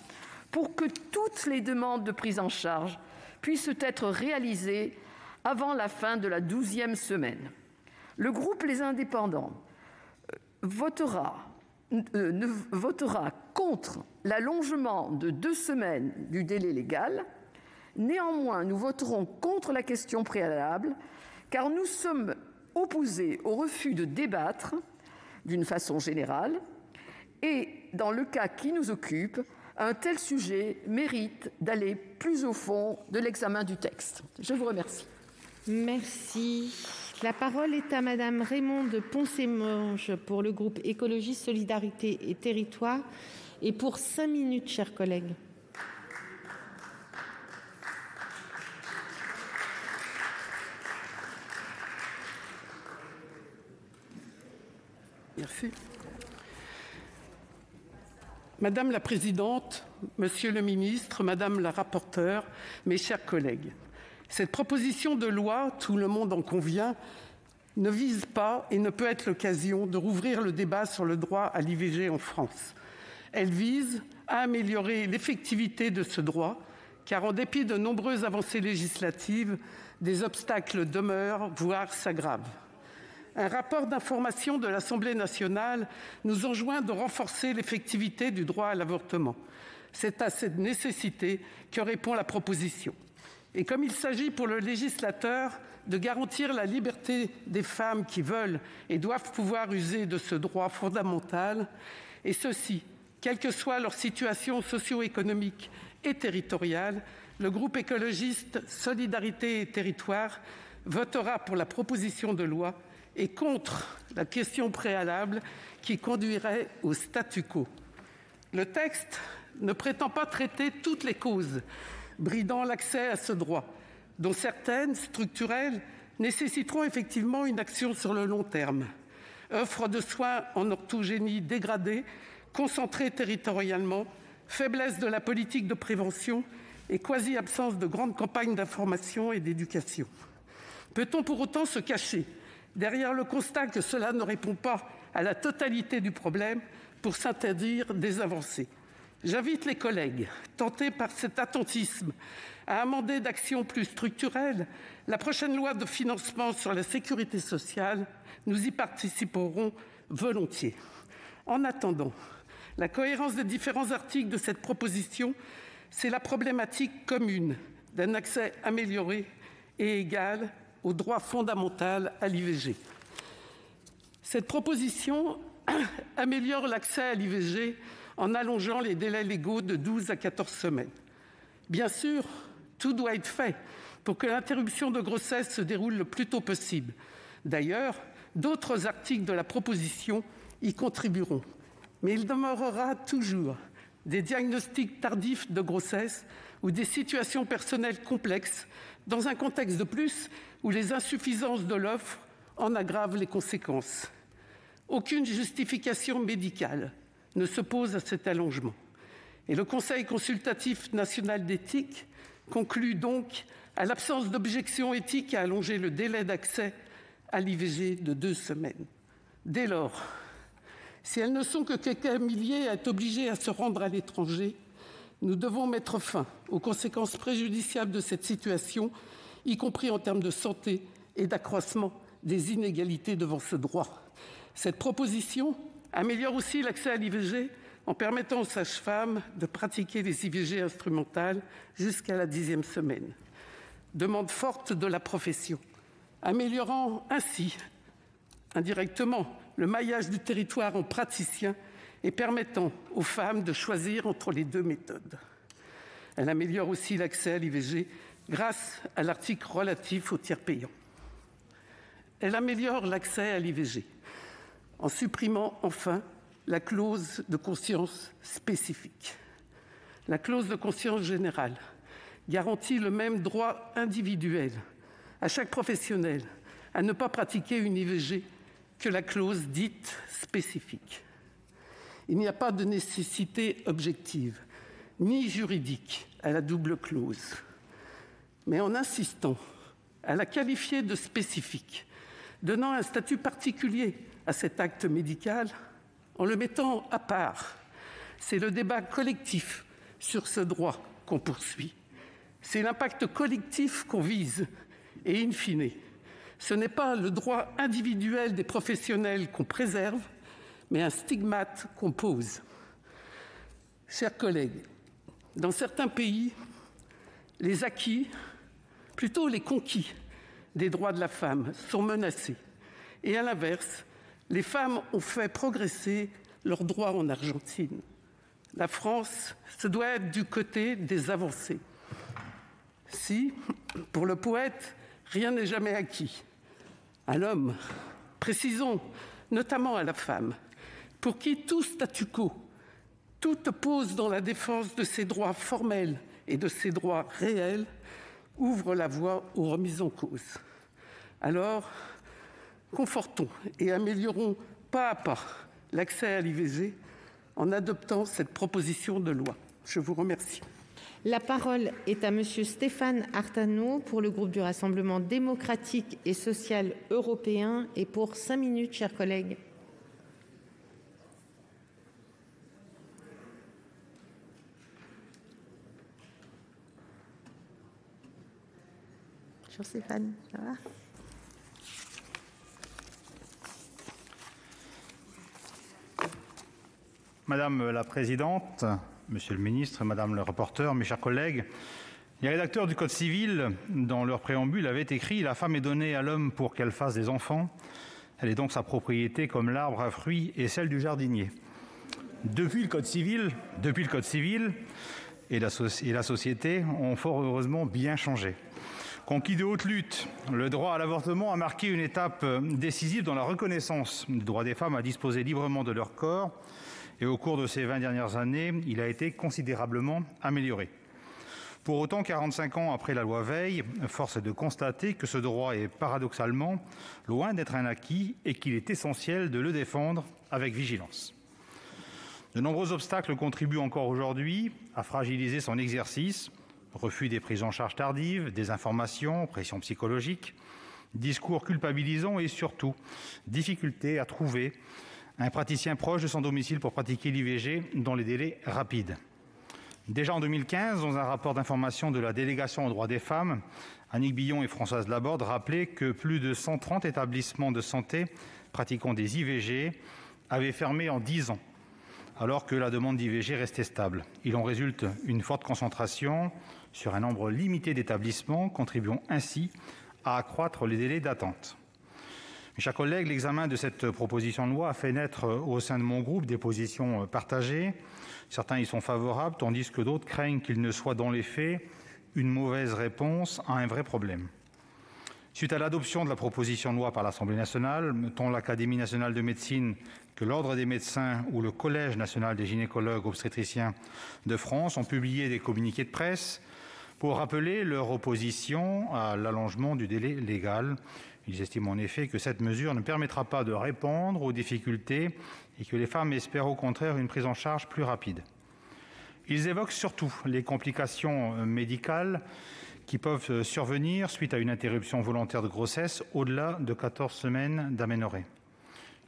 [SPEAKER 5] pour que toutes les demandes de prise en charge puissent être réalisées avant la fin de la 12e semaine. Le groupe Les Indépendants votera contre l'allongement de 2 semaines du délai légal. Néanmoins, nous voterons contre la question préalable, car nous sommes opposés au refus de débattre d'une façon générale et, dans le cas qui nous occupe, un tel sujet mérite d'aller plus au fond de l'examen du texte. Je vous remercie.
[SPEAKER 2] Merci. La parole est à Madame Raymonde Poncet-Monge pour le groupe Écologie, Solidarité et Territoires et pour 5 minutes, chers collègues.
[SPEAKER 6] Merci. Madame la présidente, monsieur le ministre, madame la rapporteure, mes chers collègues, cette proposition de loi, tout le monde en convient, ne vise pas et ne peut être l'occasion de rouvrir le débat sur le droit à l'IVG en France. Elle vise à améliorer l'effectivité de ce droit, car en dépit de nombreuses avancées législatives, des obstacles demeurent, voire s'aggravent. Un rapport d'information de l'Assemblée nationale nous enjoint de renforcer l'effectivité du droit à l'avortement. C'est à cette nécessité que répond la proposition. Et comme il s'agit pour le législateur de garantir la liberté des femmes qui veulent et doivent pouvoir user de ce droit fondamental, et ceci, quelle que soit leur situation socio-économique et territoriale, le groupe écologiste Solidarité et Territoires votera pour la proposition de loi et contre la question préalable qui conduirait au statu quo. Le texte ne prétend pas traiter toutes les causes bridant l'accès à ce droit, dont certaines, structurelles, nécessiteront effectivement une action sur le long terme. Offre de soins en orthogénie dégradée, concentrée territorialement, faiblesse de la politique de prévention et quasi-absence de grandes campagnes d'information et d'éducation. Peut-on pour autant se cacher derrière le constat que cela ne répond pas à la totalité du problème pour s'interdire des avancées? J'invite les collègues, tentés par cet attentisme, à amender d'actions plus structurelles la prochaine loi de financement sur la sécurité sociale. Nous y participerons volontiers. En attendant, la cohérence des différents articles de cette proposition, c'est la problématique commune d'un accès amélioré et égal au droit fondamental à l'IVG. Cette proposition améliore l'accès à l'IVG en allongeant les délais légaux de 12 à 14 semaines. Bien sûr, tout doit être fait pour que l'interruption de grossesse se déroule le plus tôt possible. D'ailleurs, d'autres articles de la proposition y contribueront. Mais il demeurera toujours des diagnostics tardifs de grossesse ou des situations personnelles complexes, dans un contexte de plus où les insuffisances de l'offre en aggravent les conséquences. Aucune justification médicale ne s'oppose à cet allongement. Et le Conseil consultatif national d'éthique conclut donc à l'absence d'objection éthique à allonger le délai d'accès à l'IVG de 2 semaines. Dès lors, si elles ne sont que quelques milliers à être obligées à se rendre à l'étranger, nous devons mettre fin aux conséquences préjudiciables de cette situation, y compris en termes de santé et d'accroissement des inégalités devant ce droit. Cette proposition améliore aussi l'accès à l'IVG en permettant aux sages-femmes de pratiquer les IVG instrumentales jusqu'à la 10e semaine. Demande forte de la profession, améliorant ainsi, indirectement, le maillage du territoire en praticiens et permettant aux femmes de choisir entre les 2 méthodes. Elle améliore aussi l'accès à l'IVG grâce à l'article relatif aux tiers payants. Elle améliore l'accès à l'IVG en supprimant enfin la clause de conscience spécifique. La clause de conscience générale garantit le même droit individuel à chaque professionnel à ne pas pratiquer une IVG que la clause dite spécifique. Il n'y a pas de nécessité objective ni juridique à la double clause. Mais en insistant à la qualifier de spécifique, donnant un statut particulier à cet acte médical, en le mettant à part, c'est le débat collectif sur ce droit qu'on poursuit. C'est l'impact collectif qu'on vise et, in fine, ce n'est pas le droit individuel des professionnels qu'on préserve, mais un stigmate qu'on pose. Chers collègues, dans certains pays, les acquis, plutôt les conquis des droits de la femme sont menacés. Et à l'inverse, les femmes ont fait progresser leurs droits en Argentine. La France se doit être du côté des avancées. Si, pour le poète, rien n'est jamais acquis, à l'homme, précisons, notamment à la femme, pour qui tout statu quo, toute pause dans la défense de ses droits formels et de ses droits réels ouvre la voie aux remises en cause. Alors, confortons et améliorons pas à pas l'accès à l'IVG en adoptant cette proposition de loi. Je vous remercie.
[SPEAKER 2] La parole est à Monsieur Stéphane Artano pour le groupe du Rassemblement démocratique et social européen et pour 5 minutes, chers collègues. Bonjour Stéphane, ça va ?
[SPEAKER 7] Madame la Présidente, Monsieur le Ministre, Madame le rapporteur, mes chers collègues, les rédacteurs du Code civil, dans leur préambule, avaient écrit « La femme est donnée à l'homme pour qu'elle fasse des enfants. Elle est donc sa propriété comme l'arbre à fruits et celle du jardinier. » Depuis le Code civil et la société ont fort heureusement bien changé. Conquis de haute lutte, le droit à l'avortement a marqué une étape décisive dans la reconnaissance du droit des femmes à disposer librement de leur corps. Et au cours de ces 20 dernières années, il a été considérablement amélioré. Pour autant, 45 ans après la loi Veil, force est de constater que ce droit est paradoxalement loin d'être un acquis et qu'il est essentiel de le défendre avec vigilance. De nombreux obstacles contribuent encore aujourd'hui à fragiliser son exercice. Refus des prises en charge tardives, désinformation, pression psychologique, discours culpabilisants et surtout difficulté à trouver un praticien proche de son domicile pour pratiquer l'IVG dans les délais rapides. Déjà en 2015, dans un rapport d'information de la délégation aux droits des femmes, Annick Billon et Françoise Laborde rappelaient que plus de 130 établissements de santé pratiquant des IVG avaient fermé en 10 ans, alors que la demande d'IVG restait stable. Il en résulte une forte concentration sur un nombre limité d'établissements, contribuant ainsi à accroître les délais d'attente. Mes chers collègues, l'examen de cette proposition de loi a fait naître au sein de mon groupe des positions partagées. Certains y sont favorables, tandis que d'autres craignent qu'il ne soit dans les faits une mauvaise réponse à un vrai problème. Suite à l'adoption de la proposition de loi par l'Assemblée nationale, tant l'Académie nationale de médecine que l'Ordre des médecins ou le Collège national des gynécologues obstétriciens de France ont publié des communiqués de presse pour rappeler leur opposition à l'allongement du délai légal. Ils estiment en effet que cette mesure ne permettra pas de répondre aux difficultés et que les femmes espèrent au contraire une prise en charge plus rapide. Ils évoquent surtout les complications médicales qui peuvent survenir suite à une interruption volontaire de grossesse au-delà de 14 semaines d'aménorrhée.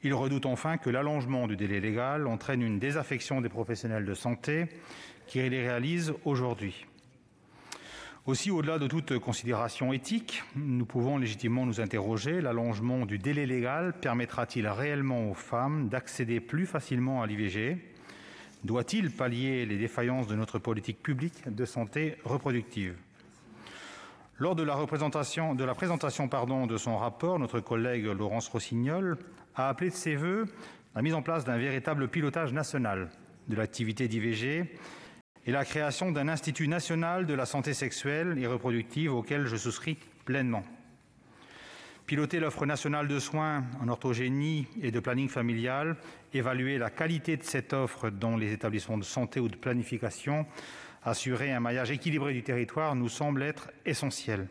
[SPEAKER 7] Ils redoutent enfin que l'allongement du délai légal entraîne une désaffection des professionnels de santé qui les réalisent aujourd'hui. Aussi, au-delà de toute considération éthique, nous pouvons légitimement nous interroger, l'allongement du délai légal permettra-t-il réellement aux femmes d'accéder plus facilement à l'IVG ? Doit-il pallier les défaillances de notre politique publique de santé reproductive ? Lors de la présentation de son rapport, notre collègue Laurence Rossignol a appelé de ses vœux la mise en place d'un véritable pilotage national de l'activité d'IVG et la création d'un Institut national de la santé sexuelle et reproductive auquel je souscris pleinement. Piloter l'offre nationale de soins en orthogénie et de planning familial, évaluer la qualité de cette offre dans les établissements de santé ou de planification, assurer un maillage équilibré du territoire nous semble être essentiel.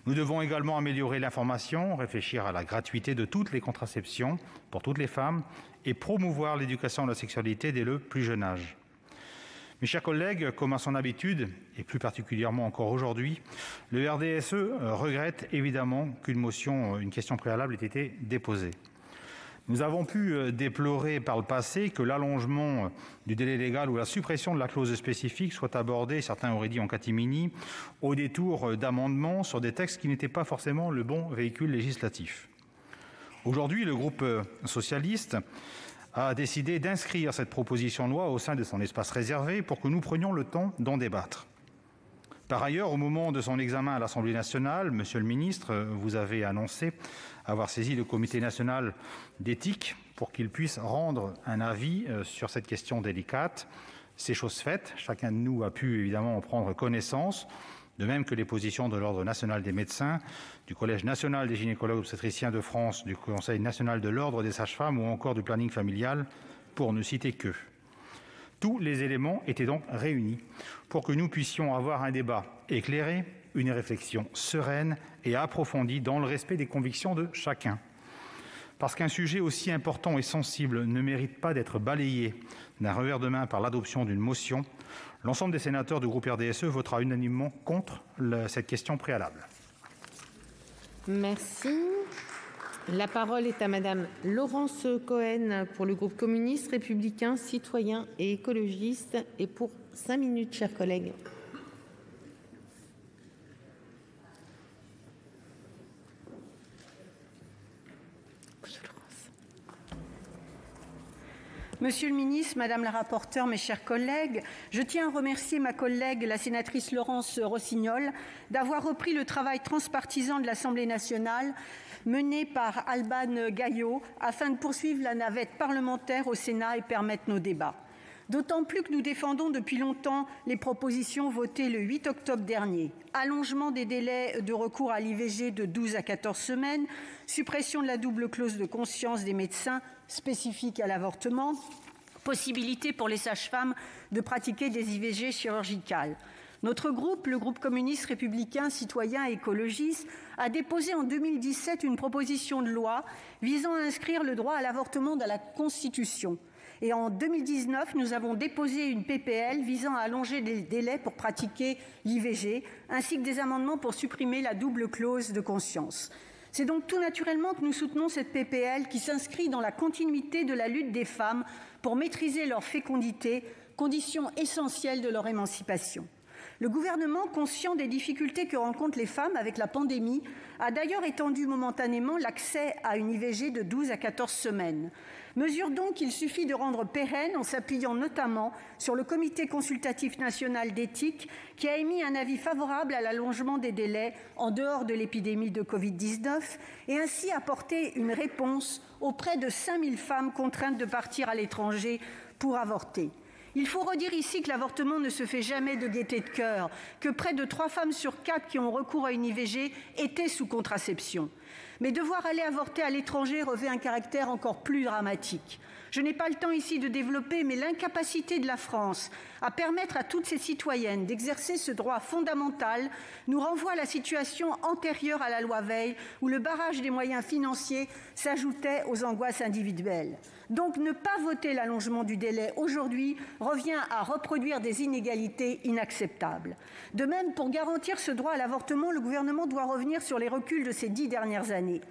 [SPEAKER 7] Nous devons également améliorer l'information, réfléchir à la gratuité de toutes les contraceptions pour toutes les femmes et promouvoir l'éducation à la sexualité dès le plus jeune âge. Mes chers collègues, comme à son habitude, et plus particulièrement encore aujourd'hui, le RDSE regrette évidemment qu'une question préalable ait été déposée. Nous avons pu déplorer par le passé que l'allongement du délai légal ou la suppression de la clause spécifique soit abordé, certains auraient dit en catimini, au détour d'amendements sur des textes qui n'étaient pas forcément le bon véhicule législatif. Aujourd'hui, le groupe socialiste a décidé d'inscrire cette proposition de loi au sein de son espace réservé pour que nous prenions le temps d'en débattre. Par ailleurs, au moment de son examen à l'Assemblée nationale, Monsieur le ministre, vous avez annoncé avoir saisi le Comité national d'éthique pour qu'il puisse rendre un avis sur cette question délicate. C'est chose faite, chacun de nous a pu évidemment en prendre connaissance, de même que les positions de l'Ordre national des médecins, du Collège national des gynécologues obstétriciens de France, du Conseil national de l'Ordre des sages-femmes ou encore du planning familial, pour ne citer qu'eux. Tous les éléments étaient donc réunis pour que nous puissions avoir un débat éclairé, une réflexion sereine et approfondie dans le respect des convictions de chacun. Parce qu'un sujet aussi important et sensible ne mérite pas d'être balayé d'un revers de main par l'adoption d'une motion, l'ensemble des sénateurs du groupe RDSE votera unanimement contre cette question préalable.
[SPEAKER 2] Merci. La parole est à Madame Laurence Cohen pour le groupe communiste, républicain, citoyen et écologiste. Et pour 5 minutes, chers collègues.
[SPEAKER 8] Monsieur le ministre, madame la rapporteure, mes chers collègues, je tiens à remercier ma collègue, la sénatrice Laurence Rossignol, d'avoir repris le travail transpartisan de l'Assemblée nationale mené par Alban Gaillot afin de poursuivre la navette parlementaire au Sénat et permettre nos débats. D'autant plus que nous défendons depuis longtemps les propositions votées le 8 octobre dernier. Allongement des délais de recours à l'IVG de 12 à 14 semaines, suppression de la double clause de conscience des médecins spécifique à l'avortement, possibilité pour les sages-femmes de pratiquer des IVG chirurgicales. Notre groupe, le groupe communiste républicain, citoyen et écologiste, a déposé en 2017 une proposition de loi visant à inscrire le droit à l'avortement dans la Constitution. Et en 2019, nous avons déposé une PPL visant à allonger les délais pour pratiquer l'IVG, ainsi que des amendements pour supprimer la double clause de conscience. C'est donc tout naturellement que nous soutenons cette PPL qui s'inscrit dans la continuité de la lutte des femmes pour maîtriser leur fécondité, condition essentielle de leur émancipation. Le gouvernement, conscient des difficultés que rencontrent les femmes avec la pandémie, a d'ailleurs étendu momentanément l'accès à une IVG de 12 à 14 semaines. Mesure donc qu'il suffit de rendre pérenne en s'appuyant notamment sur le Comité consultatif national d'éthique qui a émis un avis favorable à l'allongement des délais en dehors de l'épidémie de Covid-19 et ainsi apporter une réponse auprès de 5000 femmes contraintes de partir à l'étranger pour avorter. Il faut redire ici que l'avortement ne se fait jamais de gaieté de cœur, que près de 3 femmes sur 4 qui ont recours à une IVG étaient sous contraception. Mais devoir aller avorter à l'étranger revêt un caractère encore plus dramatique. Je n'ai pas le temps ici de développer, mais l'incapacité de la France à permettre à toutes ses citoyennes d'exercer ce droit fondamental nous renvoie à la situation antérieure à la loi Veil, où le barrage des moyens financiers s'ajoutait aux angoisses individuelles. Donc ne pas voter l'allongement du délai aujourd'hui revient à reproduire des inégalités inacceptables. De même, pour garantir ce droit à l'avortement, le gouvernement doit revenir sur les reculs de ces 10 dernières années.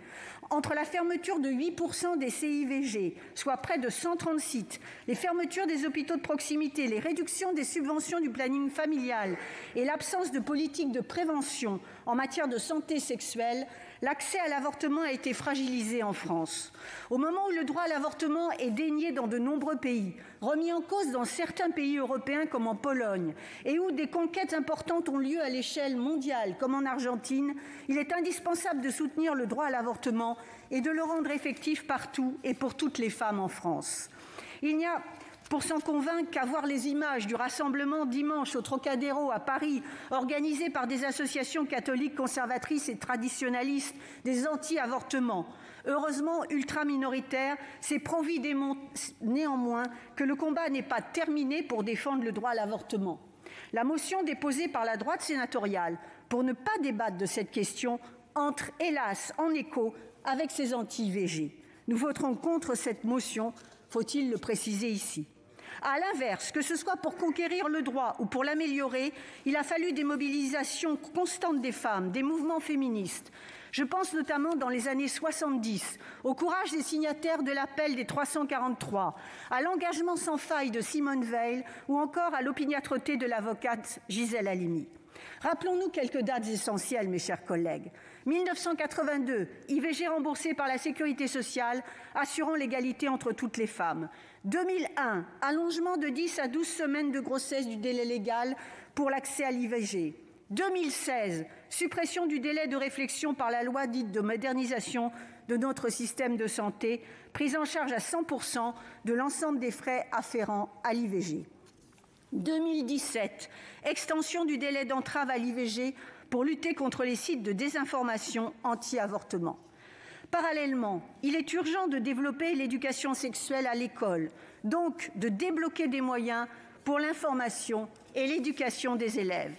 [SPEAKER 8] Entre la fermeture de 8% des CIVG, soit près de 130 sites, les fermetures des hôpitaux de proximité, les réductions des subventions du planning familial et l'absence de politique de prévention en matière de santé sexuelle, l'accès à l'avortement a été fragilisé en France. Au moment où le droit à l'avortement est dénié dans de nombreux pays, remis en cause dans certains pays européens comme en Pologne, et où des conquêtes importantes ont lieu à l'échelle mondiale comme en Argentine, il est indispensable de soutenir le droit à l'avortement et de le rendre effectif partout et pour toutes les femmes en France. Il n'y a pour s'en convaincre qu'à voir les images du rassemblement dimanche au Trocadéro à Paris, organisé par des associations catholiques conservatrices et traditionnalistes des anti-avortements, heureusement ultra minoritaires, c'est prouvé néanmoins que le combat n'est pas terminé pour défendre le droit à l'avortement. La motion déposée par la droite sénatoriale pour ne pas débattre de cette question entre, hélas, en écho avec ces anti-IVG. Nous voterons contre cette motion, faut-il le préciser ici. À l'inverse, que ce soit pour conquérir le droit ou pour l'améliorer, il a fallu des mobilisations constantes des femmes, des mouvements féministes. Je pense notamment dans les années 70, au courage des signataires de l'appel des 343, à l'engagement sans faille de Simone Veil ou encore à l'opiniâtreté de l'avocate Gisèle Halimi. Rappelons-nous quelques dates essentielles, mes chers collègues. 1982, IVG remboursée par la Sécurité sociale, assurant l'égalité entre toutes les femmes. 2001, allongement de 10 à 12 semaines de grossesse du délai légal pour l'accès à l'IVG. 2016, suppression du délai de réflexion par la loi dite de modernisation de notre système de santé, prise en charge à 100% de l'ensemble des frais afférents à l'IVG. 2017, extension du délai d'entrave à l'IVG pour lutter contre les sites de désinformation anti-avortement. Parallèlement, il est urgent de développer l'éducation sexuelle à l'école, donc de débloquer des moyens pour l'information et l'éducation des élèves.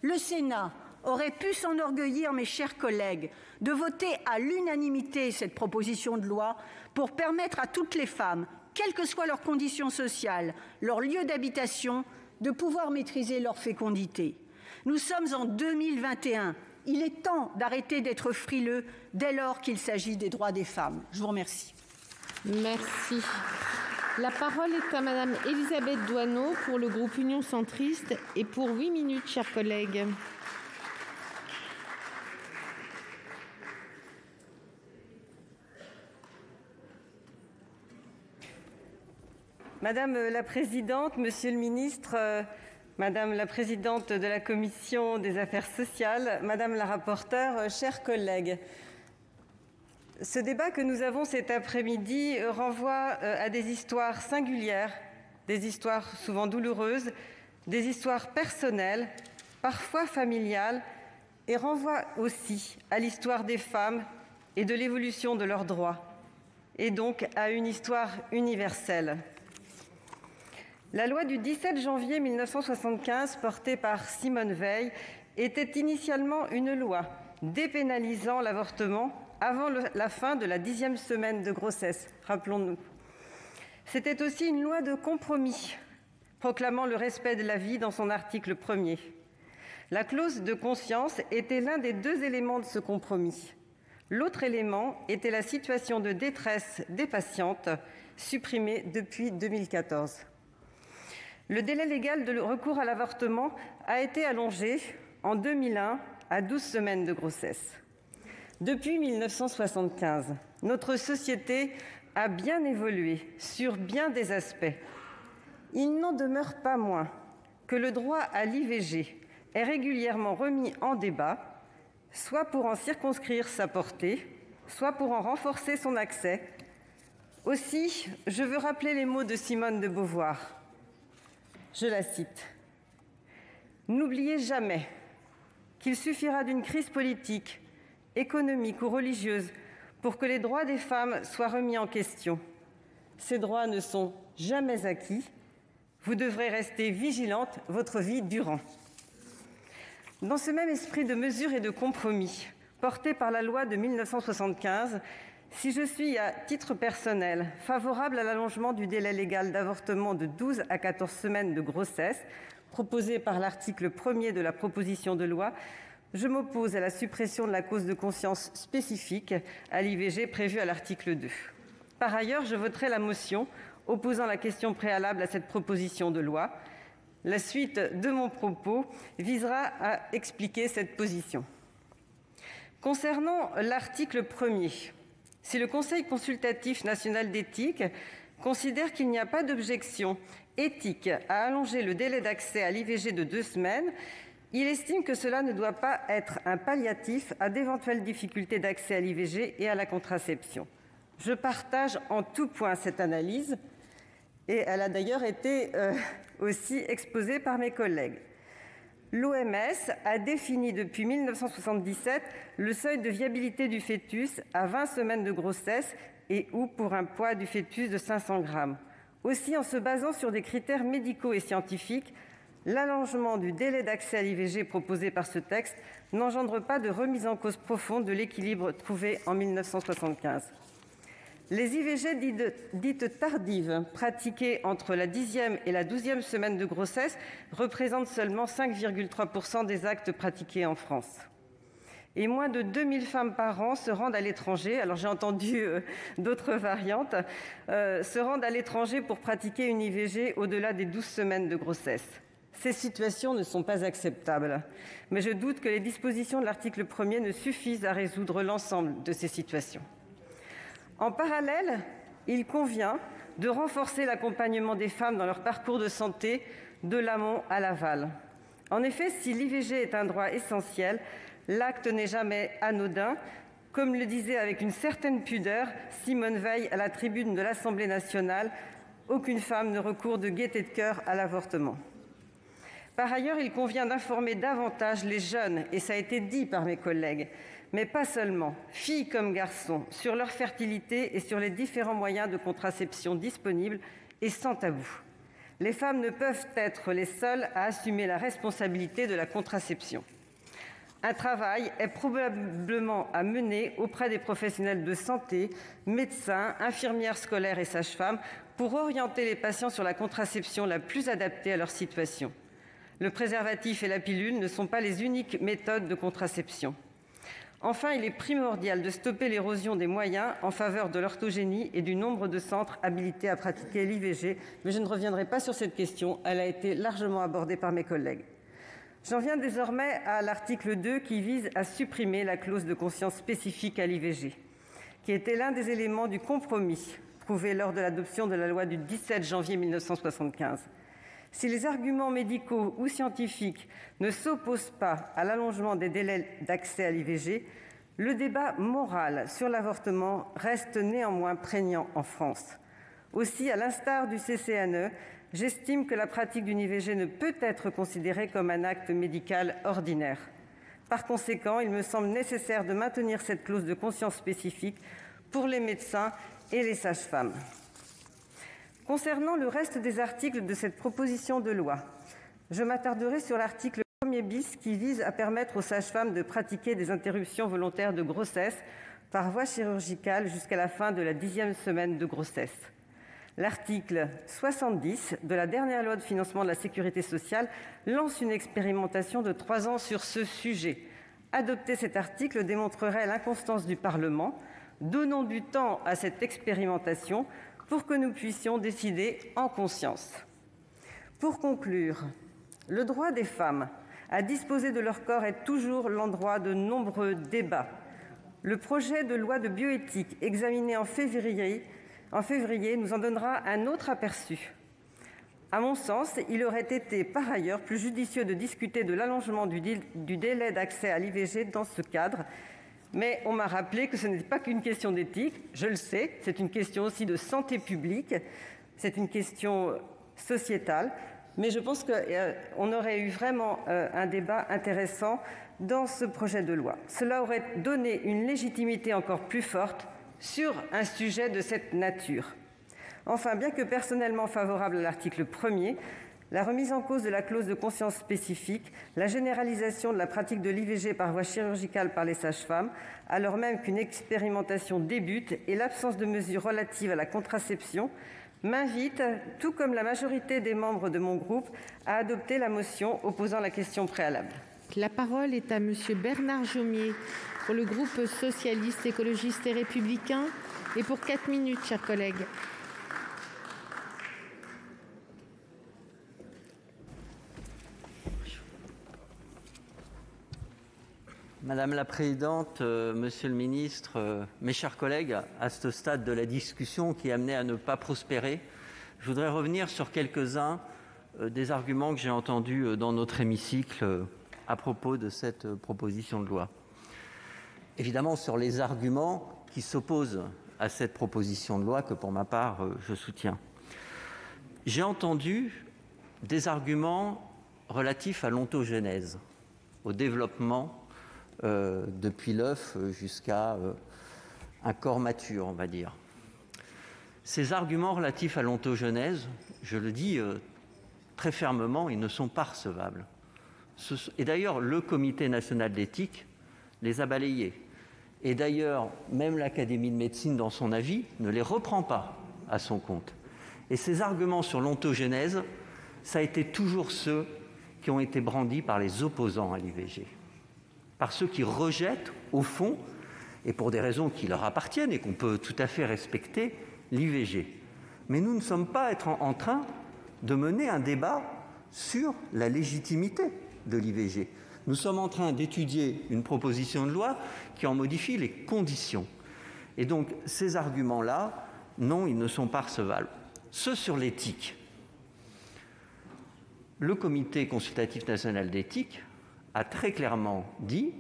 [SPEAKER 8] Le Sénat aurait pu s'enorgueillir, mes chers collègues, de voter à l'unanimité cette proposition de loi pour permettre à toutes les femmes, quelles que soient leurs conditions sociales, leur lieu d'habitation, de pouvoir maîtriser leur fécondité. Nous sommes en 2021. Il est temps d'arrêter d'être frileux dès lors qu'il s'agit des droits des femmes. Je vous remercie.
[SPEAKER 2] Merci. La parole est à Madame Élisabeth Doineau pour le groupe Union centriste et pour 8 minutes, chers collègues.
[SPEAKER 9] Madame la Présidente, Monsieur le Ministre, Madame la Présidente de la Commission des Affaires sociales, Madame la rapporteure, chers collègues, ce débat que nous avons cet après-midi renvoie à des histoires singulières, des histoires souvent douloureuses, des histoires personnelles, parfois familiales, et renvoie aussi à l'histoire des femmes et de l'évolution de leurs droits, et donc à une histoire universelle. La loi du 17 janvier 1975, portée par Simone Veil, était initialement une loi dépénalisant l'avortement avant la fin de la 10e semaine de grossesse, rappelons-nous. C'était aussi une loi de compromis, proclamant le respect de la vie dans son article 1er. La clause de conscience était l'un des 2 éléments de ce compromis. L'autre élément était la situation de détresse des patientes, supprimée depuis 2014. Le délai légal de recours à l'avortement a été allongé en 2001 à 12 semaines de grossesse. Depuis 1975, notre société a bien évolué sur bien des aspects. Il n'en demeure pas moins que le droit à l'IVG est régulièrement remis en débat, soit pour en circonscrire sa portée, soit pour en renforcer son accès. Aussi, je veux rappeler les mots de Simone de Beauvoir. Je la cite. « N'oubliez jamais qu'il suffira d'une crise politique, économique ou religieuse pour que les droits des femmes soient remis en question. Ces droits ne sont jamais acquis. Vous devrez rester vigilante votre vie durant. » Dans ce même esprit de mesure et de compromis, porté par la loi de 1975, si je suis, à titre personnel, favorable à l'allongement du délai légal d'avortement de 12 à 14 semaines de grossesse, proposé par l'article 1er de la proposition de loi, je m'oppose à la suppression de la clause de conscience spécifique à l'IVG prévue à l'article 2. Par ailleurs, je voterai la motion opposant la question préalable à cette proposition de loi. La suite de mon propos visera à expliquer cette position. Concernant l'article 1er, si le Conseil consultatif national d'éthique considère qu'il n'y a pas d'objection éthique à allonger le délai d'accès à l'IVG de 2 semaines, il estime que cela ne doit pas être un palliatif à d'éventuelles difficultés d'accès à l'IVG et à la contraception. Je partage en tout point cette analyse et elle a d'ailleurs été aussi exposée par mes collègues. L'OMS a défini depuis 1977 le seuil de viabilité du fœtus à 20 semaines de grossesse et ou pour un poids du fœtus de 500 grammes. Aussi, en se basant sur des critères médicaux et scientifiques, l'allongement du délai d'accès à l'IVG proposé par ce texte n'engendre pas de remise en cause profonde de l'équilibre trouvé en 1975. Les IVG dites tardives, pratiquées entre la 10e et la 12e semaine de grossesse, représentent seulement 5,3% des actes pratiqués en France. Et moins de 2000 femmes par an se rendent à l'étranger, alors j'ai entendu d'autres variantes, se rendent à l'étranger pour pratiquer une IVG au-delà des 12 semaines de grossesse. Ces situations ne sont pas acceptables, mais je doute que les dispositions de l'article 1er ne suffisent à résoudre l'ensemble de ces situations. En parallèle, il convient de renforcer l'accompagnement des femmes dans leur parcours de santé de l'amont à l'aval. En effet, si l'IVG est un droit essentiel, l'acte n'est jamais anodin, comme le disait avec une certaine pudeur Simone Veil à la tribune de l'Assemblée nationale. Aucune femme ne recourt de gaieté de cœur à l'avortement. Par ailleurs, il convient d'informer davantage les jeunes, et ça a été dit par mes collègues, mais pas seulement, filles comme garçons, sur leur fertilité et sur les différents moyens de contraception disponibles et sans tabou. Les femmes ne peuvent être les seules à assumer la responsabilité de la contraception. Un travail est probablement à mener auprès des professionnels de santé, médecins, infirmières scolaires et sages-femmes, pour orienter les patients sur la contraception la plus adaptée à leur situation. Le préservatif et la pilule ne sont pas les uniques méthodes de contraception. Enfin, il est primordial de stopper l'érosion des moyens en faveur de l'orthogénie et du nombre de centres habilités à pratiquer l'IVG, mais je ne reviendrai pas sur cette question, elle a été largement abordée par mes collègues. J'en viens désormais à l'article 2 qui vise à supprimer la clause de conscience spécifique à l'IVG, qui était l'un des éléments du compromis trouvé lors de l'adoption de la loi du 17 janvier 1975. Si les arguments médicaux ou scientifiques ne s'opposent pas à l'allongement des délais d'accès à l'IVG, le débat moral sur l'avortement reste néanmoins prégnant en France. Aussi, à l'instar du CCNE, j'estime que la pratique d'une IVG ne peut être considérée comme un acte médical ordinaire. Par conséquent, il me semble nécessaire de maintenir cette clause de conscience spécifique pour les médecins et les sages-femmes. Concernant le reste des articles de cette proposition de loi, je m'attarderai sur l'article 1er bis qui vise à permettre aux sages-femmes de pratiquer des interruptions volontaires de grossesse par voie chirurgicale jusqu'à la fin de la 10e semaine de grossesse. L'article 70 de la dernière loi de financement de la Sécurité sociale lance une expérimentation de 3 ans sur ce sujet. Adopter cet article démontrerait l'inconstance du Parlement. Donnons du temps à cette expérimentation pour que nous puissions décider en conscience. Pour conclure, le droit des femmes à disposer de leur corps est toujours l'endroit de nombreux débats. Le projet de loi de bioéthique examiné en février nous en donnera un autre aperçu. À mon sens, il aurait été par ailleurs plus judicieux de discuter de l'allongement du délai d'accès à l'IVG dans ce cadre, mais on m'a rappelé que ce n'était pas qu'une question d'éthique, je le sais, c'est une question aussi de santé publique, c'est une question sociétale, mais je pense qu'on aurait eu vraiment un débat intéressant dans ce projet de loi. Cela aurait donné une légitimité encore plus forte sur un sujet de cette nature. Enfin, bien que personnellement favorable à l'article 1er, la remise en cause de la clause de conscience spécifique, la généralisation de la pratique de l'IVG par voie chirurgicale par les sages-femmes, alors même qu'une expérimentation débute, et l'absence de mesures relatives à la contraception, m'invitent, tout comme la majorité des membres de mon groupe, à adopter la motion opposant la question préalable.
[SPEAKER 2] La parole est à Monsieur Bernard Jomier pour le groupe socialiste, écologiste et républicain, et pour 4 minutes, chers collègues.
[SPEAKER 10] Madame la présidente, monsieur le ministre, mes chers collègues, à ce stade de la discussion qui est amenée à ne pas prospérer, je voudrais revenir sur quelques-uns des arguments que j'ai entendus dans notre hémicycle à propos de cette proposition de loi. Évidemment, sur les arguments qui s'opposent à cette proposition de loi que, pour ma part, je soutiens. J'ai entendu des arguments relatifs à l'ontogénèse, au développement depuis l'œuf jusqu'à un corps mature, on va dire. Ces arguments relatifs à l'ontogénèse, je le dis très fermement, ils ne sont pas recevables. Et d'ailleurs, le Comité national d'éthique les a balayés. Et d'ailleurs, même l'Académie de médecine, dans son avis, ne les reprend pas à son compte. Et ces arguments sur l'ontogénèse, ça a été toujours ceux qui ont été brandis par les opposants à l'IVG. Par ceux qui rejettent, au fond, et pour des raisons qui leur appartiennent et qu'on peut tout à fait respecter, l'IVG. Mais nous ne sommes pas en train de mener un débat sur la légitimité de l'IVG. Nous sommes en train d'étudier une proposition de loi qui en modifie les conditions. Et donc, ces arguments-là, non, ils ne sont pas recevables. Ceux sur l'éthique. le Comité consultatif national d'éthique a très clairement dit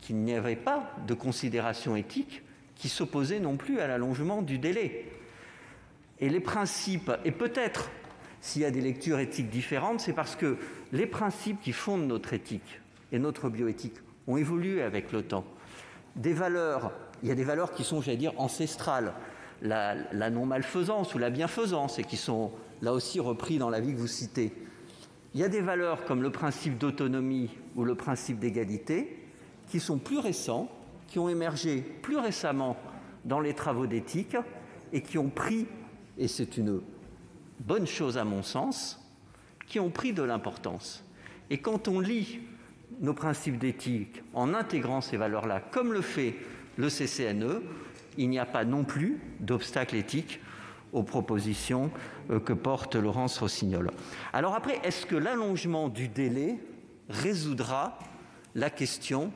[SPEAKER 10] qu'il n'y avait pas de considération éthique qui s'opposait non plus à l'allongement du délai. Et les principes, et peut-être s'il y a des lectures éthiques différentes, c'est parce que les principes qui fondent notre éthique et notre bioéthique ont évolué avec le temps. Il y a des valeurs qui sont, j'allais dire, ancestrales, la non-malfaisance ou la bienfaisance, et qui sont là aussi repris dans l'avis que vous citez. Il y a des valeurs comme le principe d'autonomie ou le principe d'égalité qui sont plus récents, qui ont émergé plus récemment dans les travaux d'éthique et qui ont pris, et c'est une bonne chose à mon sens, qui ont pris de l'importance. Et quand on lit nos principes d'éthique en intégrant ces valeurs-là, comme le fait le CCNE, il n'y a pas non plus d'obstacle éthique aux propositions que porte Laurence Rossignol. Alors après, est-ce que l'allongement du délai résoudra la question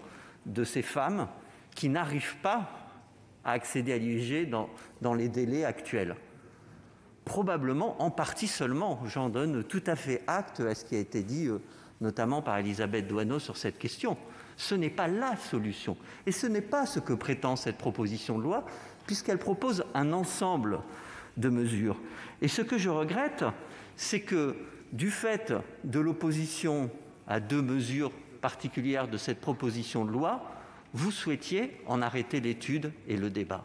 [SPEAKER 10] de ces femmes qui n'arrivent pas à accéder à l'IVG dans les délais actuels? Probablement en partie seulement. J'en donne tout à fait acte à ce qui a été dit notamment par Elisabeth Doineau sur cette question. Ce n'est pas la solution. Et ce n'est pas ce que prétend cette proposition de loi, puisqu'elle propose un ensemble de mesures. Et ce que je regrette, c'est que du fait de l'opposition à 2 mesures particulières de cette proposition de loi, vous souhaitiez en arrêter l'étude et le débat.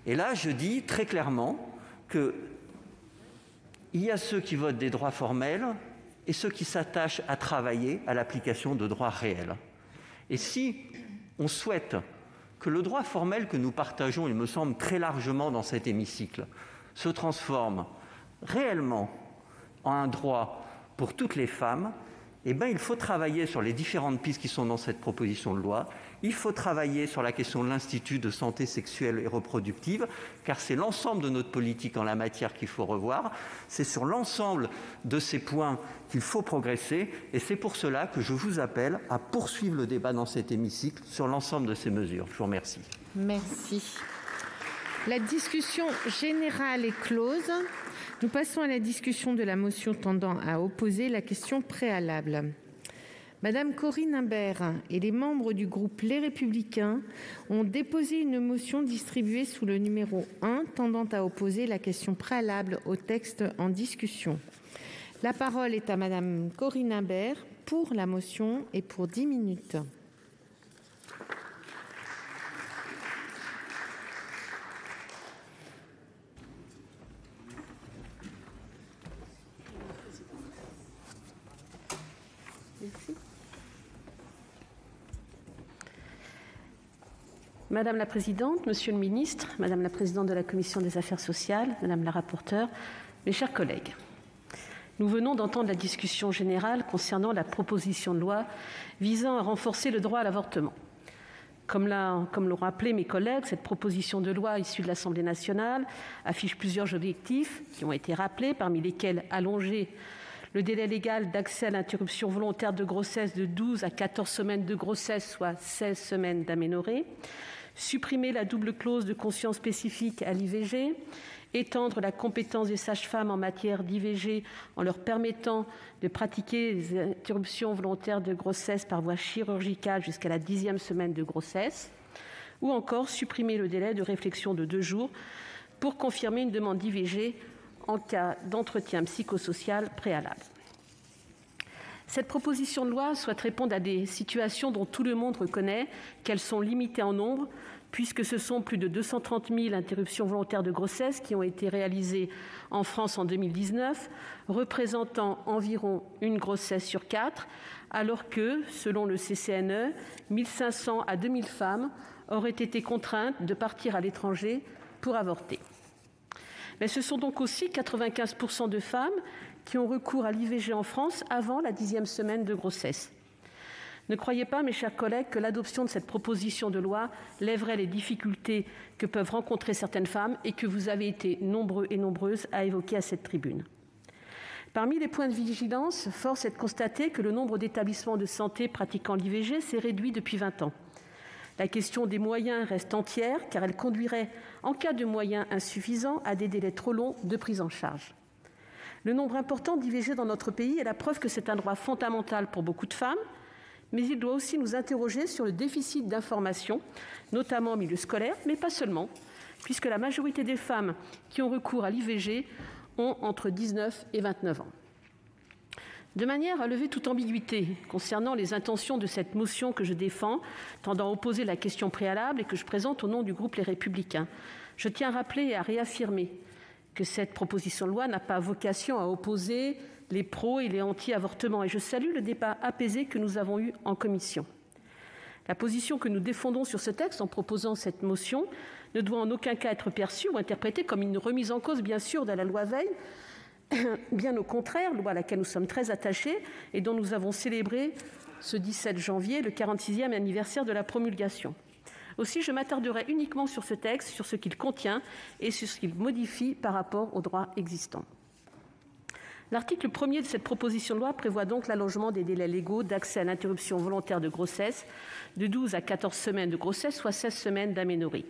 [SPEAKER 10] Et là, je dis très clairement qu'il y a ceux qui votent des droits formels et ceux qui s'attachent à travailler à l'application de droits réels. Et si on souhaite que le droit formel que nous partageons, il me semble, très largement dans cet hémicycle, se transforme réellement en un droit pour toutes les femmes, eh bien, il faut travailler sur les différentes pistes qui sont dans cette proposition de loi. Il faut travailler sur la question de l'Institut de santé sexuelle et reproductive, car c'est l'ensemble de notre politique en la matière qu'il faut revoir. C'est sur l'ensemble de ces points qu'il faut progresser, et c'est pour cela que je vous appelle à poursuivre le débat dans cet hémicycle sur l'ensemble de ces mesures. Je vous remercie.
[SPEAKER 2] Merci. La discussion générale est close. Nous passons à la discussion de la motion tendant à opposer la question préalable. Madame Corinne Imbert et les membres du groupe Les Républicains ont déposé une motion distribuée sous le numéro 1 tendant à opposer la question préalable au texte en discussion. La parole est à Madame Corinne Imbert pour la motion et pour 10 minutes.
[SPEAKER 11] Madame la présidente, monsieur le ministre, madame la présidente de la commission des affaires sociales, madame la rapporteure, mes chers collègues, nous venons d'entendre la discussion générale concernant la proposition de loi visant à renforcer le droit à l'avortement. Comme l'ont rappelé mes collègues, cette proposition de loi issue de l'Assemblée nationale affiche plusieurs objectifs qui ont été rappelés, parmi lesquels allonger le délai légal d'accès à l'interruption volontaire de grossesse de 12 à 14 semaines de grossesse, soit 16 semaines d'aménorrhée, supprimer la double clause de conscience spécifique à l'IVG, étendre la compétence des sages-femmes en matière d'IVG en leur permettant de pratiquer les interruptions volontaires de grossesse par voie chirurgicale jusqu'à la 10e semaine de grossesse, ou encore supprimer le délai de réflexion de 2 jours pour confirmer une demande d'IVG en cas d'entretien psychosocial préalable. Cette proposition de loi souhaite répondre à des situations dont tout le monde reconnaît qu'elles sont limitées en nombre, puisque ce sont plus de 230 000 interruptions volontaires de grossesse qui ont été réalisées en France en 2019, représentant environ une grossesse sur 4, alors que, selon le CCNE, 1 500 à 2 000 femmes auraient été contraintes de partir à l'étranger pour avorter. Mais ce sont donc aussi 95% de femmes qui ont recours à l'IVG en France avant la 10e semaine de grossesse. Ne croyez pas, mes chers collègues, que l'adoption de cette proposition de loi lèverait les difficultés que peuvent rencontrer certaines femmes et que vous avez été nombreux et nombreuses à évoquer à cette tribune. Parmi les points de vigilance, force est de constater que le nombre d'établissements de santé pratiquant l'IVG s'est réduit depuis 20 ans. La question des moyens reste entière, car elle conduirait, en cas de moyens insuffisants, à des délais trop longs de prise en charge. Le nombre important d'IVG dans notre pays est la preuve que c'est un droit fondamental pour beaucoup de femmes, mais il doit aussi nous interroger sur le déficit d'information, notamment au milieu scolaire, mais pas seulement, puisque la majorité des femmes qui ont recours à l'IVG ont entre 19 et 29 ans. De manière à lever toute ambiguïté concernant les intentions de cette motion que je défends, tendant à opposer la question préalable et que je présente au nom du groupe Les Républicains, je tiens à rappeler et à réaffirmer que cette proposition de loi n'a pas vocation à opposer les pros et les anti-avortements, et je salue le débat apaisé que nous avons eu en commission. La position que nous défendons sur ce texte en proposant cette motion ne doit en aucun cas être perçue ou interprétée comme une remise en cause, bien sûr, de la loi Veil, bien au contraire, loi à laquelle nous sommes très attachés et dont nous avons célébré ce 17 janvier le 46e anniversaire de la promulgation. Aussi, je m'attarderai uniquement sur ce texte, sur ce qu'il contient et sur ce qu'il modifie par rapport au droit existant. L'article 1er de cette proposition de loi prévoit donc l'allongement des délais légaux d'accès à l'interruption volontaire de grossesse de 12 à 14 semaines de grossesse, soit 16 semaines d'aménorrhée.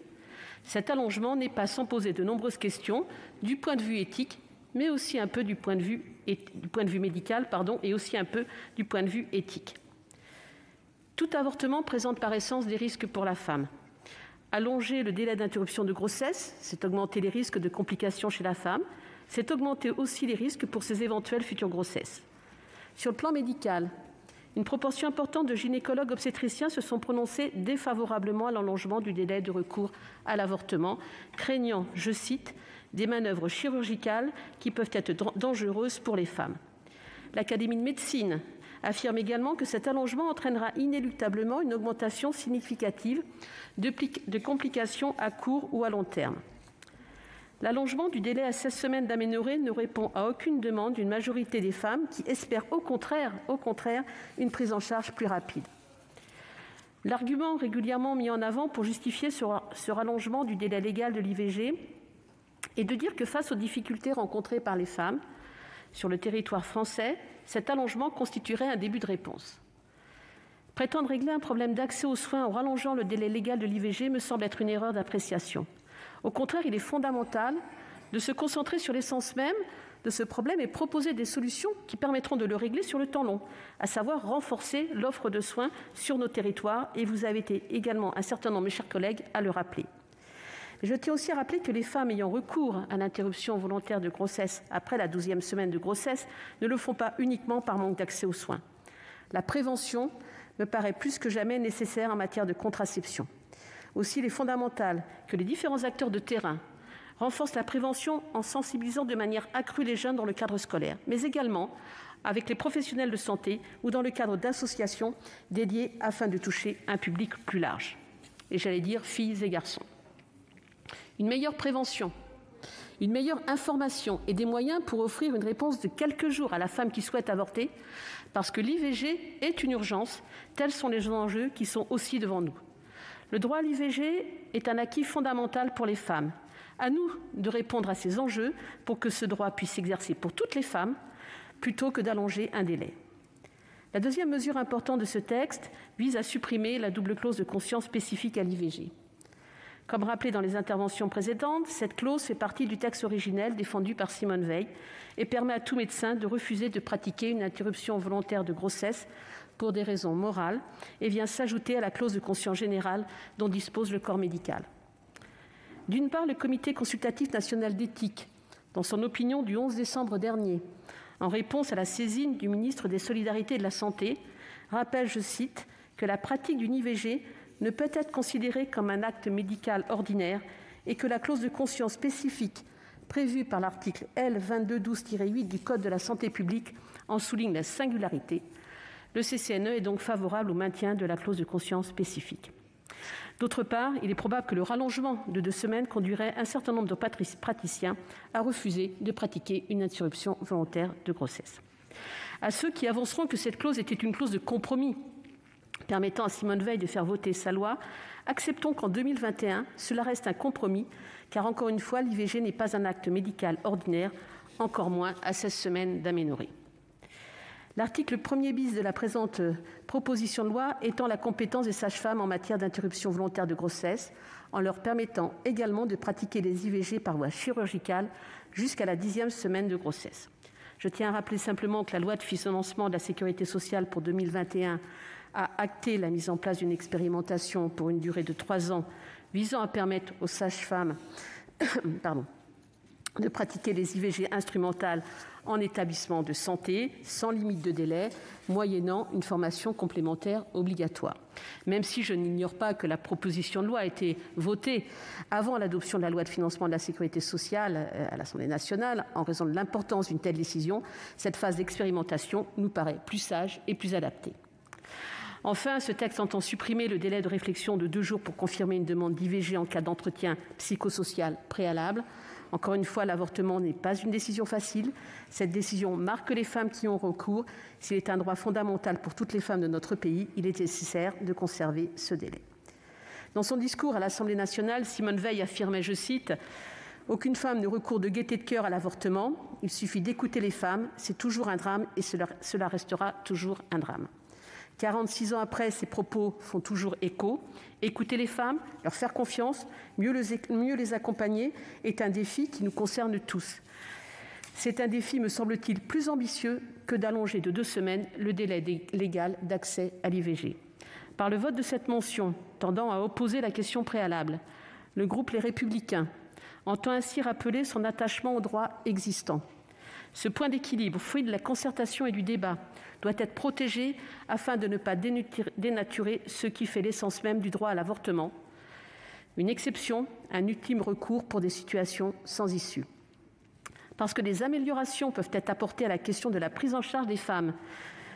[SPEAKER 11] Cet allongement n'est pas sans poser de nombreuses questions du point de vue éthique, mais aussi un peu du point de vue médical, et aussi un peu du point de vue éthique. Tout avortement présente par essence des risques pour la femme. Allonger le délai d'interruption de grossesse, c'est augmenter les risques de complications chez la femme, c'est augmenter aussi les risques pour ses éventuelles futures grossesses. Sur le plan médical, une proportion importante de gynécologues obstétriciens se sont prononcés défavorablement à l'allongement du délai de recours à l'avortement, craignant, je cite, des manœuvres chirurgicales qui peuvent être dangereuses pour les femmes. L'Académie de médecine affirme également que cet allongement entraînera inéluctablement une augmentation significative de complications à court ou à long terme. L'allongement du délai à 16 semaines d'aménorrhée ne répond à aucune demande d'une majorité des femmes qui espèrent au contraire, une prise en charge plus rapide. L'argument régulièrement mis en avant pour justifier ce rallongement du délai légal de l'IVG est de dire que face aux difficultés rencontrées par les femmes sur le territoire français, cet allongement constituerait un début de réponse. Prétendre régler un problème d'accès aux soins en rallongeant le délai légal de l'IVG me semble être une erreur d'appréciation. Au contraire, il est fondamental de se concentrer sur l'essence même de ce problème et proposer des solutions qui permettront de le régler sur le temps long, à savoir renforcer l'offre de soins sur nos territoires, et vous avez été également un certain nombre, mes chers collègues, à le rappeler. Mais je tiens aussi à rappeler que les femmes ayant recours à l'interruption volontaire de grossesse après la 12e semaine de grossesse ne le font pas uniquement par manque d'accès aux soins. La prévention me paraît plus que jamais nécessaire en matière de contraception. Aussi, il est fondamental que les différents acteurs de terrain renforcent la prévention en sensibilisant de manière accrue les jeunes dans le cadre scolaire, mais également avec les professionnels de santé ou dans le cadre d'associations dédiées afin de toucher un public plus large. Et j'allais dire filles et garçons. Une meilleure prévention, une meilleure information et des moyens pour offrir une réponse de quelques jours à la femme qui souhaite avorter, parce que l'IVG est une urgence, tels sont les enjeux qui sont aussi devant nous. Le droit à l'IVG est un acquis fondamental pour les femmes. À nous de répondre à ces enjeux pour que ce droit puisse s'exercer pour toutes les femmes, plutôt que d'allonger un délai. La deuxième mesure importante de ce texte vise à supprimer la double clause de conscience spécifique à l'IVG. Comme rappelé dans les interventions précédentes, cette clause fait partie du texte originel défendu par Simone Veil et permet à tout médecin de refuser de pratiquer une interruption volontaire de grossesse pour des raisons morales et vient s'ajouter à la clause de conscience générale dont dispose le corps médical. D'une part, le Comité consultatif national d'éthique, dans son opinion du 11 décembre dernier, en réponse à la saisine du ministre des Solidarités et de la Santé, rappelle, je cite, que la pratique d'une IVG ne peut être considérée comme un acte médical ordinaire et que la clause de conscience spécifique prévue par l'article L. 2212-8 du Code de la santé publique en souligne la singularité. Le CCNE est donc favorable au maintien de la clause de conscience spécifique. D'autre part, il est probable que le rallongement de 2 semaines conduirait un certain nombre de praticiens à refuser de pratiquer une interruption volontaire de grossesse. À ceux qui avanceront que cette clause était une clause de compromis permettant à Simone Veil de faire voter sa loi, acceptons qu'en 2021, cela reste un compromis, car encore une fois, l'IVG n'est pas un acte médical ordinaire, encore moins à 16 semaines d'aménorrhée. L'article 1er bis de la présente proposition de loi étend la compétence des sages-femmes en matière d'interruption volontaire de grossesse, en leur permettant également de pratiquer les IVG par voie chirurgicale jusqu'à la 10e semaine de grossesse. Je tiens à rappeler simplement que la loi de financement de la sécurité sociale pour 2021 a acté la mise en place d'une expérimentation pour une durée de 3 ans visant à permettre aux sages-femmes de pratiquer les IVG instrumentales en établissement de santé, sans limite de délai, moyennant une formation complémentaire obligatoire. Même si je n'ignore pas que la proposition de loi a été votée avant l'adoption de la loi de financement de la sécurité sociale à l'Assemblée nationale, en raison de l'importance d'une telle décision, cette phase d'expérimentation nous paraît plus sage et plus adaptée. Enfin, ce texte entend supprimer le délai de réflexion de 2 jours pour confirmer une demande d'IVG en cas d'entretien psychosocial préalable. Encore une fois, l'avortement n'est pas une décision facile. Cette décision marque les femmes qui ont recours. S'il est un droit fondamental pour toutes les femmes de notre pays, il est nécessaire de conserver ce délai. Dans son discours à l'Assemblée nationale, Simone Veil affirmait, je cite, « Aucune femme ne recourt de gaieté de cœur à l'avortement. Il suffit d'écouter les femmes. C'est toujours un drame et cela restera toujours un drame. » 46 ans après, ces propos font toujours écho. Écouter les femmes, leur faire confiance, mieux les accompagner est un défi qui nous concerne tous. C'est un défi, me semble-t-il, plus ambitieux que d'allonger de 2 semaines le délai légal d'accès à l'IVG. Par le vote de cette motion tendant à opposer la question préalable, le groupe Les Républicains entend ainsi rappeler son attachement au droit existant. Ce point d'équilibre, fruit de la concertation et du débat, doit être protégé afin de ne pas dénaturer ce qui fait l'essence même du droit à l'avortement. Une exception, un ultime recours pour des situations sans issue. Parce que des améliorations peuvent être apportées à la question de la prise en charge des femmes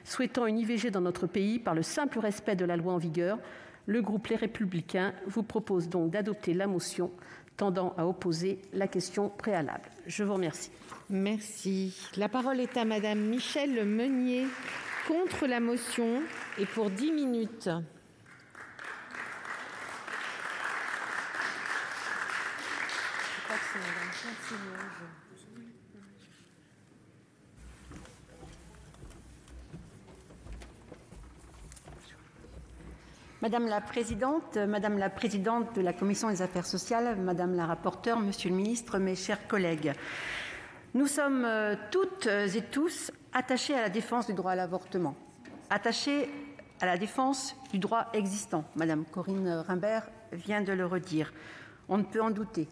[SPEAKER 11] souhaitant une IVG dans notre pays par le simple respect de la loi en vigueur, le groupe Les Républicains vous propose donc d'adopter la motion tendant à opposer la question préalable. Je vous remercie.
[SPEAKER 2] Merci. La parole est à Madame Michèle Meunier, contre la motion et pour 10 minutes.
[SPEAKER 8] Madame la présidente de la Commission des affaires sociales, Madame la rapporteure, Monsieur le ministre, mes chers collègues, nous sommes toutes et tous attachés à la défense du droit à l'avortement, attachés à la défense du droit existant. Madame Corinne Rimbert vient de le redire. On ne peut en douter.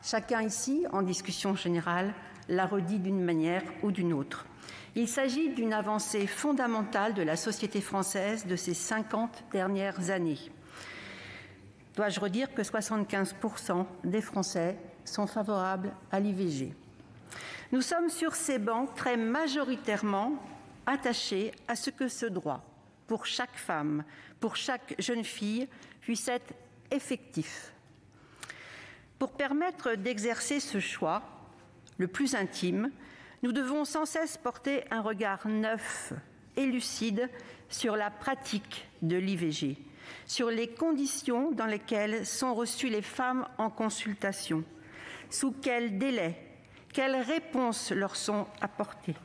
[SPEAKER 8] Chacun ici, en discussion générale, l'a redit d'une manière ou d'une autre. Il s'agit d'une avancée fondamentale de la société française de ces 50 dernières années. Dois-je redire que 75% des Français sont favorables à l'IVG. Nous sommes sur ces bancs très majoritairement attachés à ce que ce droit, pour chaque femme, pour chaque jeune fille, puisse être effectif. Pour permettre d'exercer ce choix, le plus intime, nous devons sans cesse porter un regard neuf et lucide sur la pratique de l'IVG, sur les conditions dans lesquelles sont reçues les femmes en consultation, sous quels délais, quelles réponses leur sont apportées,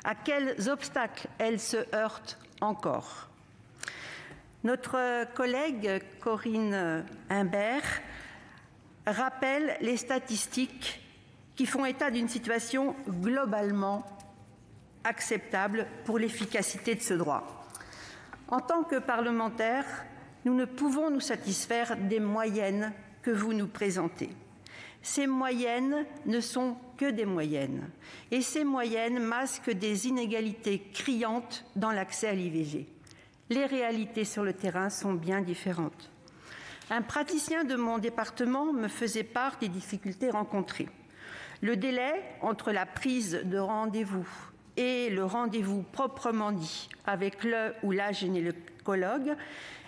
[SPEAKER 8] à quels obstacles elles se heurtent encore. Notre collègue Corinne Imbert rappelle les statistiques qui font état d'une situation globalement acceptable pour l'efficacité de ce droit. En tant que parlementaires, nous ne pouvons nous satisfaire des moyennes que vous nous présentez. Ces moyennes ne sont que des moyennes, et ces moyennes masquent des inégalités criantes dans l'accès à l'IVG. Les réalités sur le terrain sont bien différentes. Un praticien de mon département me faisait part des difficultés rencontrées. Le délai entre la prise de rendez-vous et le rendez-vous proprement dit avec le ou la gynécologue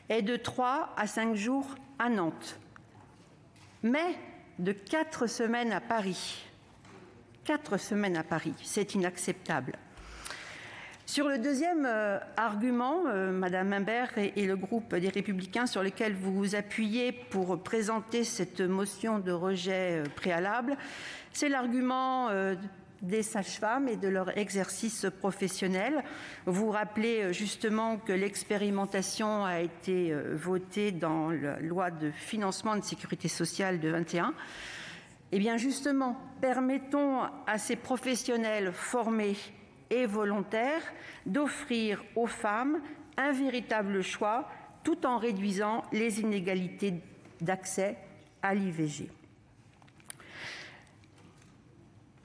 [SPEAKER 8] est de 3 à 5 jours à Nantes, mais de 4 semaines à Paris. 4 semaines à Paris, c'est inacceptable. Sur le deuxième argument, Madame Imbert et le groupe des Républicains sur lequel vous vous appuyez pour présenter cette motion de rejet préalable, c'est l'argument des sages-femmes et de leur exercice professionnel. Vous rappelez justement que l'expérimentation a été votée dans la loi de financement de sécurité sociale de 2021. Eh bien justement, permettons à ces professionnels formés et volontaire d'offrir aux femmes un véritable choix tout en réduisant les inégalités d'accès à l'IVG.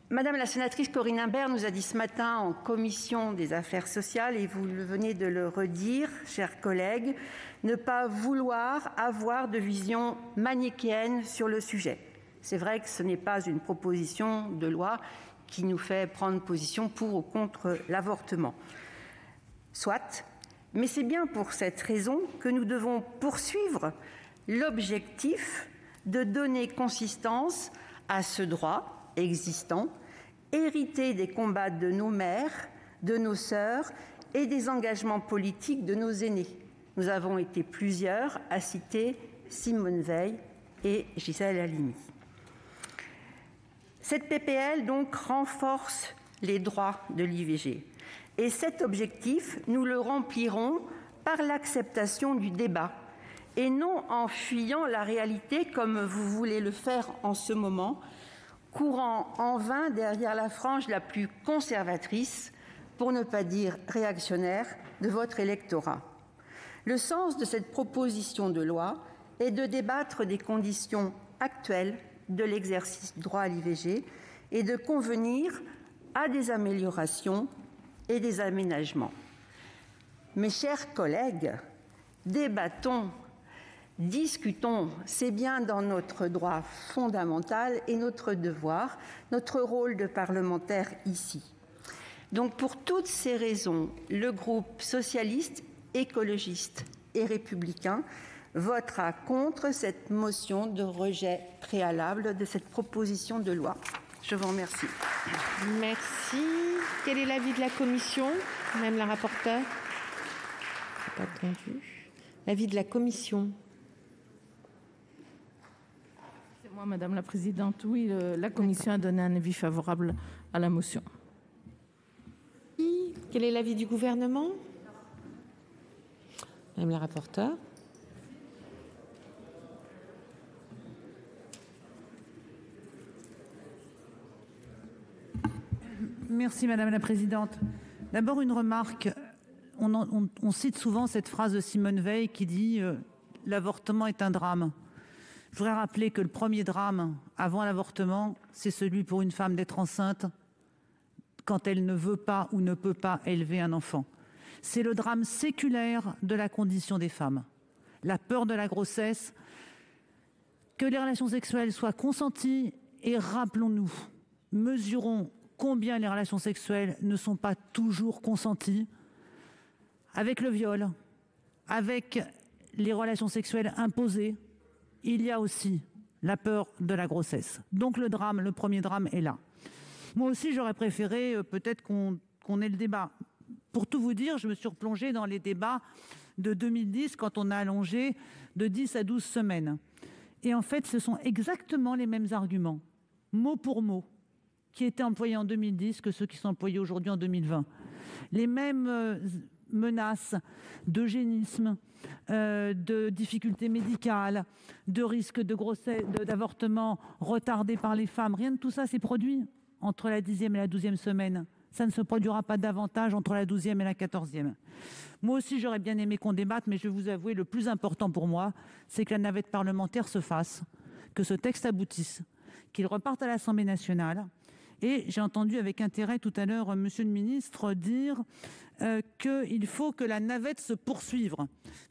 [SPEAKER 8] Madame la sénatrice Corinne Imbert nous a dit ce matin en commission des affaires sociales, et vous venez de le redire, chers collègues, ne pas vouloir avoir de vision manichéenne sur le sujet. C'est vrai que ce n'est pas une proposition de loi qui nous fait prendre position pour ou contre l'avortement. Soit, mais c'est bien pour cette raison que nous devons poursuivre l'objectif de donner consistance à ce droit existant, hérité des combats de nos mères, de nos sœurs et des engagements politiques de nos aînés. Nous avons été plusieurs à citer Simone Veil et Gisèle Halimi. Cette PPL donc renforce les droits de l'IVG. Et cet objectif, nous le remplirons par l'acceptation du débat et non en fuyant la réalité comme vous voulez le faire en ce moment, courant en vain derrière la frange la plus conservatrice, pour ne pas dire réactionnaire, de votre électorat. Le sens de cette proposition de loi est de débattre des conditions actuelles de l'exercice du droit à l'IVG et de convenir à des améliorations et des aménagements. Mes chers collègues, débattons, discutons, c'est bien dans notre droit fondamental et notre devoir, notre rôle de parlementaire ici. Donc pour toutes ces raisons, le groupe socialiste, écologiste et républicain votera contre cette motion de rejet préalable de cette proposition de loi. Je vous remercie.
[SPEAKER 2] Merci. Quel est l'avis de la commission, Madame la rapporteure? Pas entendu. L'avis de la commission.
[SPEAKER 12] C'est moi, Madame la Présidente. Oui, la commission a donné un avis favorable à la motion.
[SPEAKER 2] Quel est l'avis du gouvernement? Madame la rapporteure.
[SPEAKER 3] Merci Madame la Présidente. D'abord une remarque. On cite souvent cette phrase de Simone Veil qui dit « l'avortement est un drame ». Je voudrais rappeler que le premier drame avant l'avortement, c'est celui pour une femme d'être enceinte quand elle ne veut pas ou ne peut pas élever un enfant. C'est le drame séculaire de la condition des femmes. La peur de la grossesse, que les relations sexuelles soient consenties et rappelons-nous, mesurons combien les relations sexuelles ne sont pas toujours consenties avec le viol, avec les relations sexuelles imposées. Il y a aussi la peur de la grossesse. Donc le drame, le premier drame est là. Moi aussi, j'aurais préféré peut-être qu'on ait le débat. Pour tout vous dire, je me suis replongée dans les débats de 2010 quand on a allongé de 10 à 12 semaines. Et en fait, ce sont exactement les mêmes arguments, mot pour mot, qui étaient employés en 2010 que ceux qui sont employés aujourd'hui en 2020. Les mêmes menaces d'eugénisme, de difficultés médicales, de risques de grossesse, d'avortement retardés par les femmes. Rien de tout ça s'est produit entre la 10e et la 12e semaine. Ça ne se produira pas davantage entre la 12e et la 14e. Moi aussi, j'aurais bien aimé qu'on débatte, mais je vais vous avouer, le plus important pour moi, c'est que la navette parlementaire se fasse, que ce texte aboutisse, qu'il reparte à l'Assemblée nationale. Et j'ai entendu avec intérêt tout à l'heure Monsieur le ministre dire qu'il faut que la navette se poursuive.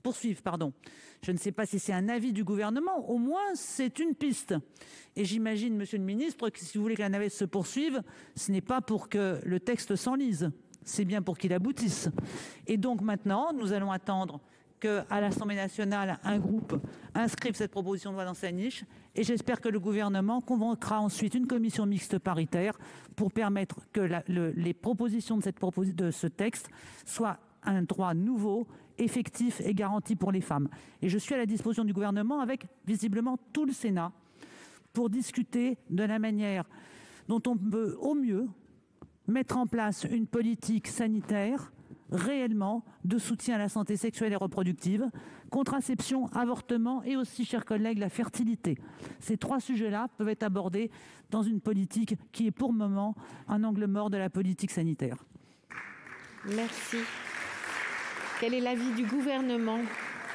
[SPEAKER 3] Je ne sais pas si c'est un avis du gouvernement, au moins c'est une piste. Et j'imagine, Monsieur le ministre, que si vous voulez que la navette se poursuive, ce n'est pas pour que le texte s'enlise, c'est bien pour qu'il aboutisse. Et donc maintenant, nous allons attendre qu'à l'Assemblée nationale, un groupe inscrive cette proposition de loi dans sa niche, et j'espère que le gouvernement convoquera ensuite une commission mixte paritaire pour permettre que les propositions de ce texte soient un droit nouveau, effectif et garanti pour les femmes. Et je suis à la disposition du gouvernement avec visiblement tout le Sénat pour discuter de la manière dont on peut au mieux mettre en place une politique sanitaire réellement de soutien à la santé sexuelle et reproductive, contraception, avortement et aussi, chers collègues, la fertilité. Ces trois sujets-là peuvent être abordés dans une politique qui est pour le moment un angle mort de la politique sanitaire.
[SPEAKER 2] Merci. Quel est l'avis du Gouvernement ?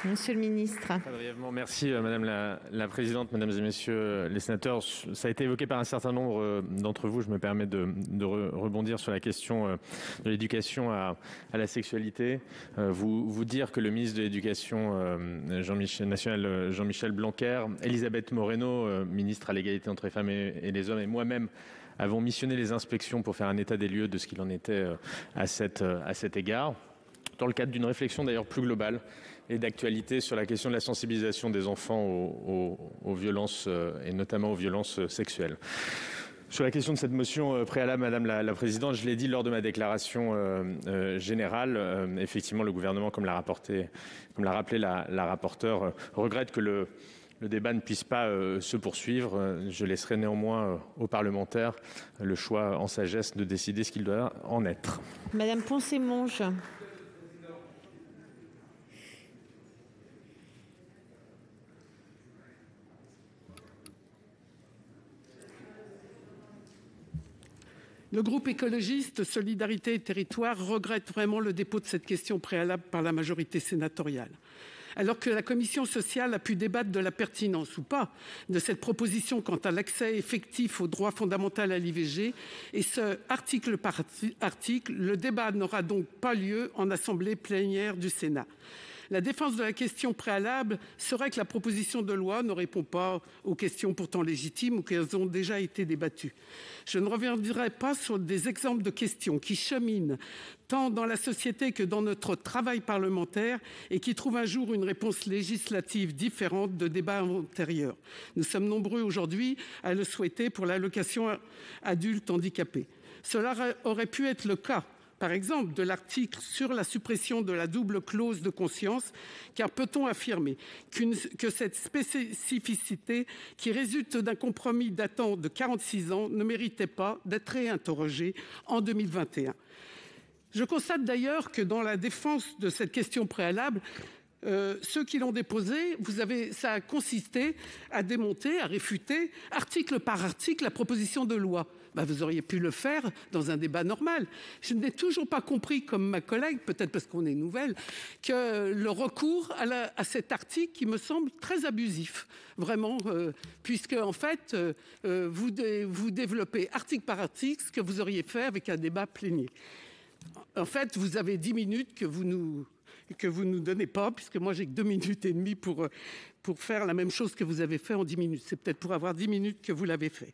[SPEAKER 2] Monsieur le ministre.
[SPEAKER 1] Très brièvement, merci Madame la Présidente, Mesdames et Messieurs les sénateurs. Ça a été évoqué par un certain nombre d'entre vous. Je me permets de rebondir sur la question de l'éducation à la sexualité. Vous dire que le ministre de l'Éducation nationale Jean-Michel Blanquer, Elisabeth Moreno, ministre à l'égalité entre les femmes et les hommes, et moi-même avons missionné les inspections pour faire un état des lieux de ce qu'il en était à cet égard, dans le cadre d'une réflexion d'ailleurs plus globale et d'actualité sur la question de la sensibilisation des enfants aux violences et notamment aux violences sexuelles. Sur la question de cette motion préalable, Madame la Présidente, je l'ai dit lors de ma déclaration générale, effectivement le gouvernement, comme l'a rappelé la rapporteure, regrette que le débat ne puisse pas se poursuivre. Je laisserai néanmoins aux parlementaires le choix en sagesse de décider ce qu'il doit en être.
[SPEAKER 2] Madame Poncet-Monge.
[SPEAKER 6] Le groupe écologiste Solidarité et Territoires regrette vraiment le dépôt de cette question préalable par la majorité sénatoriale. Alors que la commission sociale a pu débattre de la pertinence ou pas de cette proposition quant à l'accès effectif au droit fondamental à l'IVG, et ce, article par article, le débat n'aura donc pas lieu en assemblée plénière du Sénat. La défense de la question préalable serait que la proposition de loi ne répond pas aux questions pourtant légitimes ou qu'elles ont déjà été débattues. Je ne reviendrai pas sur des exemples de questions qui cheminent tant dans la société que dans notre travail parlementaire et qui trouvent un jour une réponse législative différente de débats antérieurs. Nous sommes nombreux aujourd'hui à le souhaiter pour l'allocation adulte handicapé. Cela aurait pu être le cas, par exemple, de l'article sur la suppression de la double clause de conscience, car peut-on affirmer que cette spécificité qui résulte d'un compromis datant de 46 ans ne méritait pas d'être réinterrogée en 2021 ? Je constate d'ailleurs que dans la défense de cette question préalable, ceux qui l'ont déposée, ça a consisté à démonter, à réfuter, article par article, la proposition de loi. Vous auriez pu le faire dans un débat normal. Je n'ai toujours pas compris, comme ma collègue, peut-être parce qu'on est nouvelle, que le recours à cet article qui me semble très abusif, vraiment, puisque en fait, vous développez article par article ce que vous auriez fait avec un débat plénier. En fait, vous avez 10 minutes que vous nous donnez pas, puisque moi j'ai que 2 minutes et demie pour faire la même chose que vous avez fait en 10 minutes. C'est peut-être pour avoir 10 minutes que vous l'avez fait.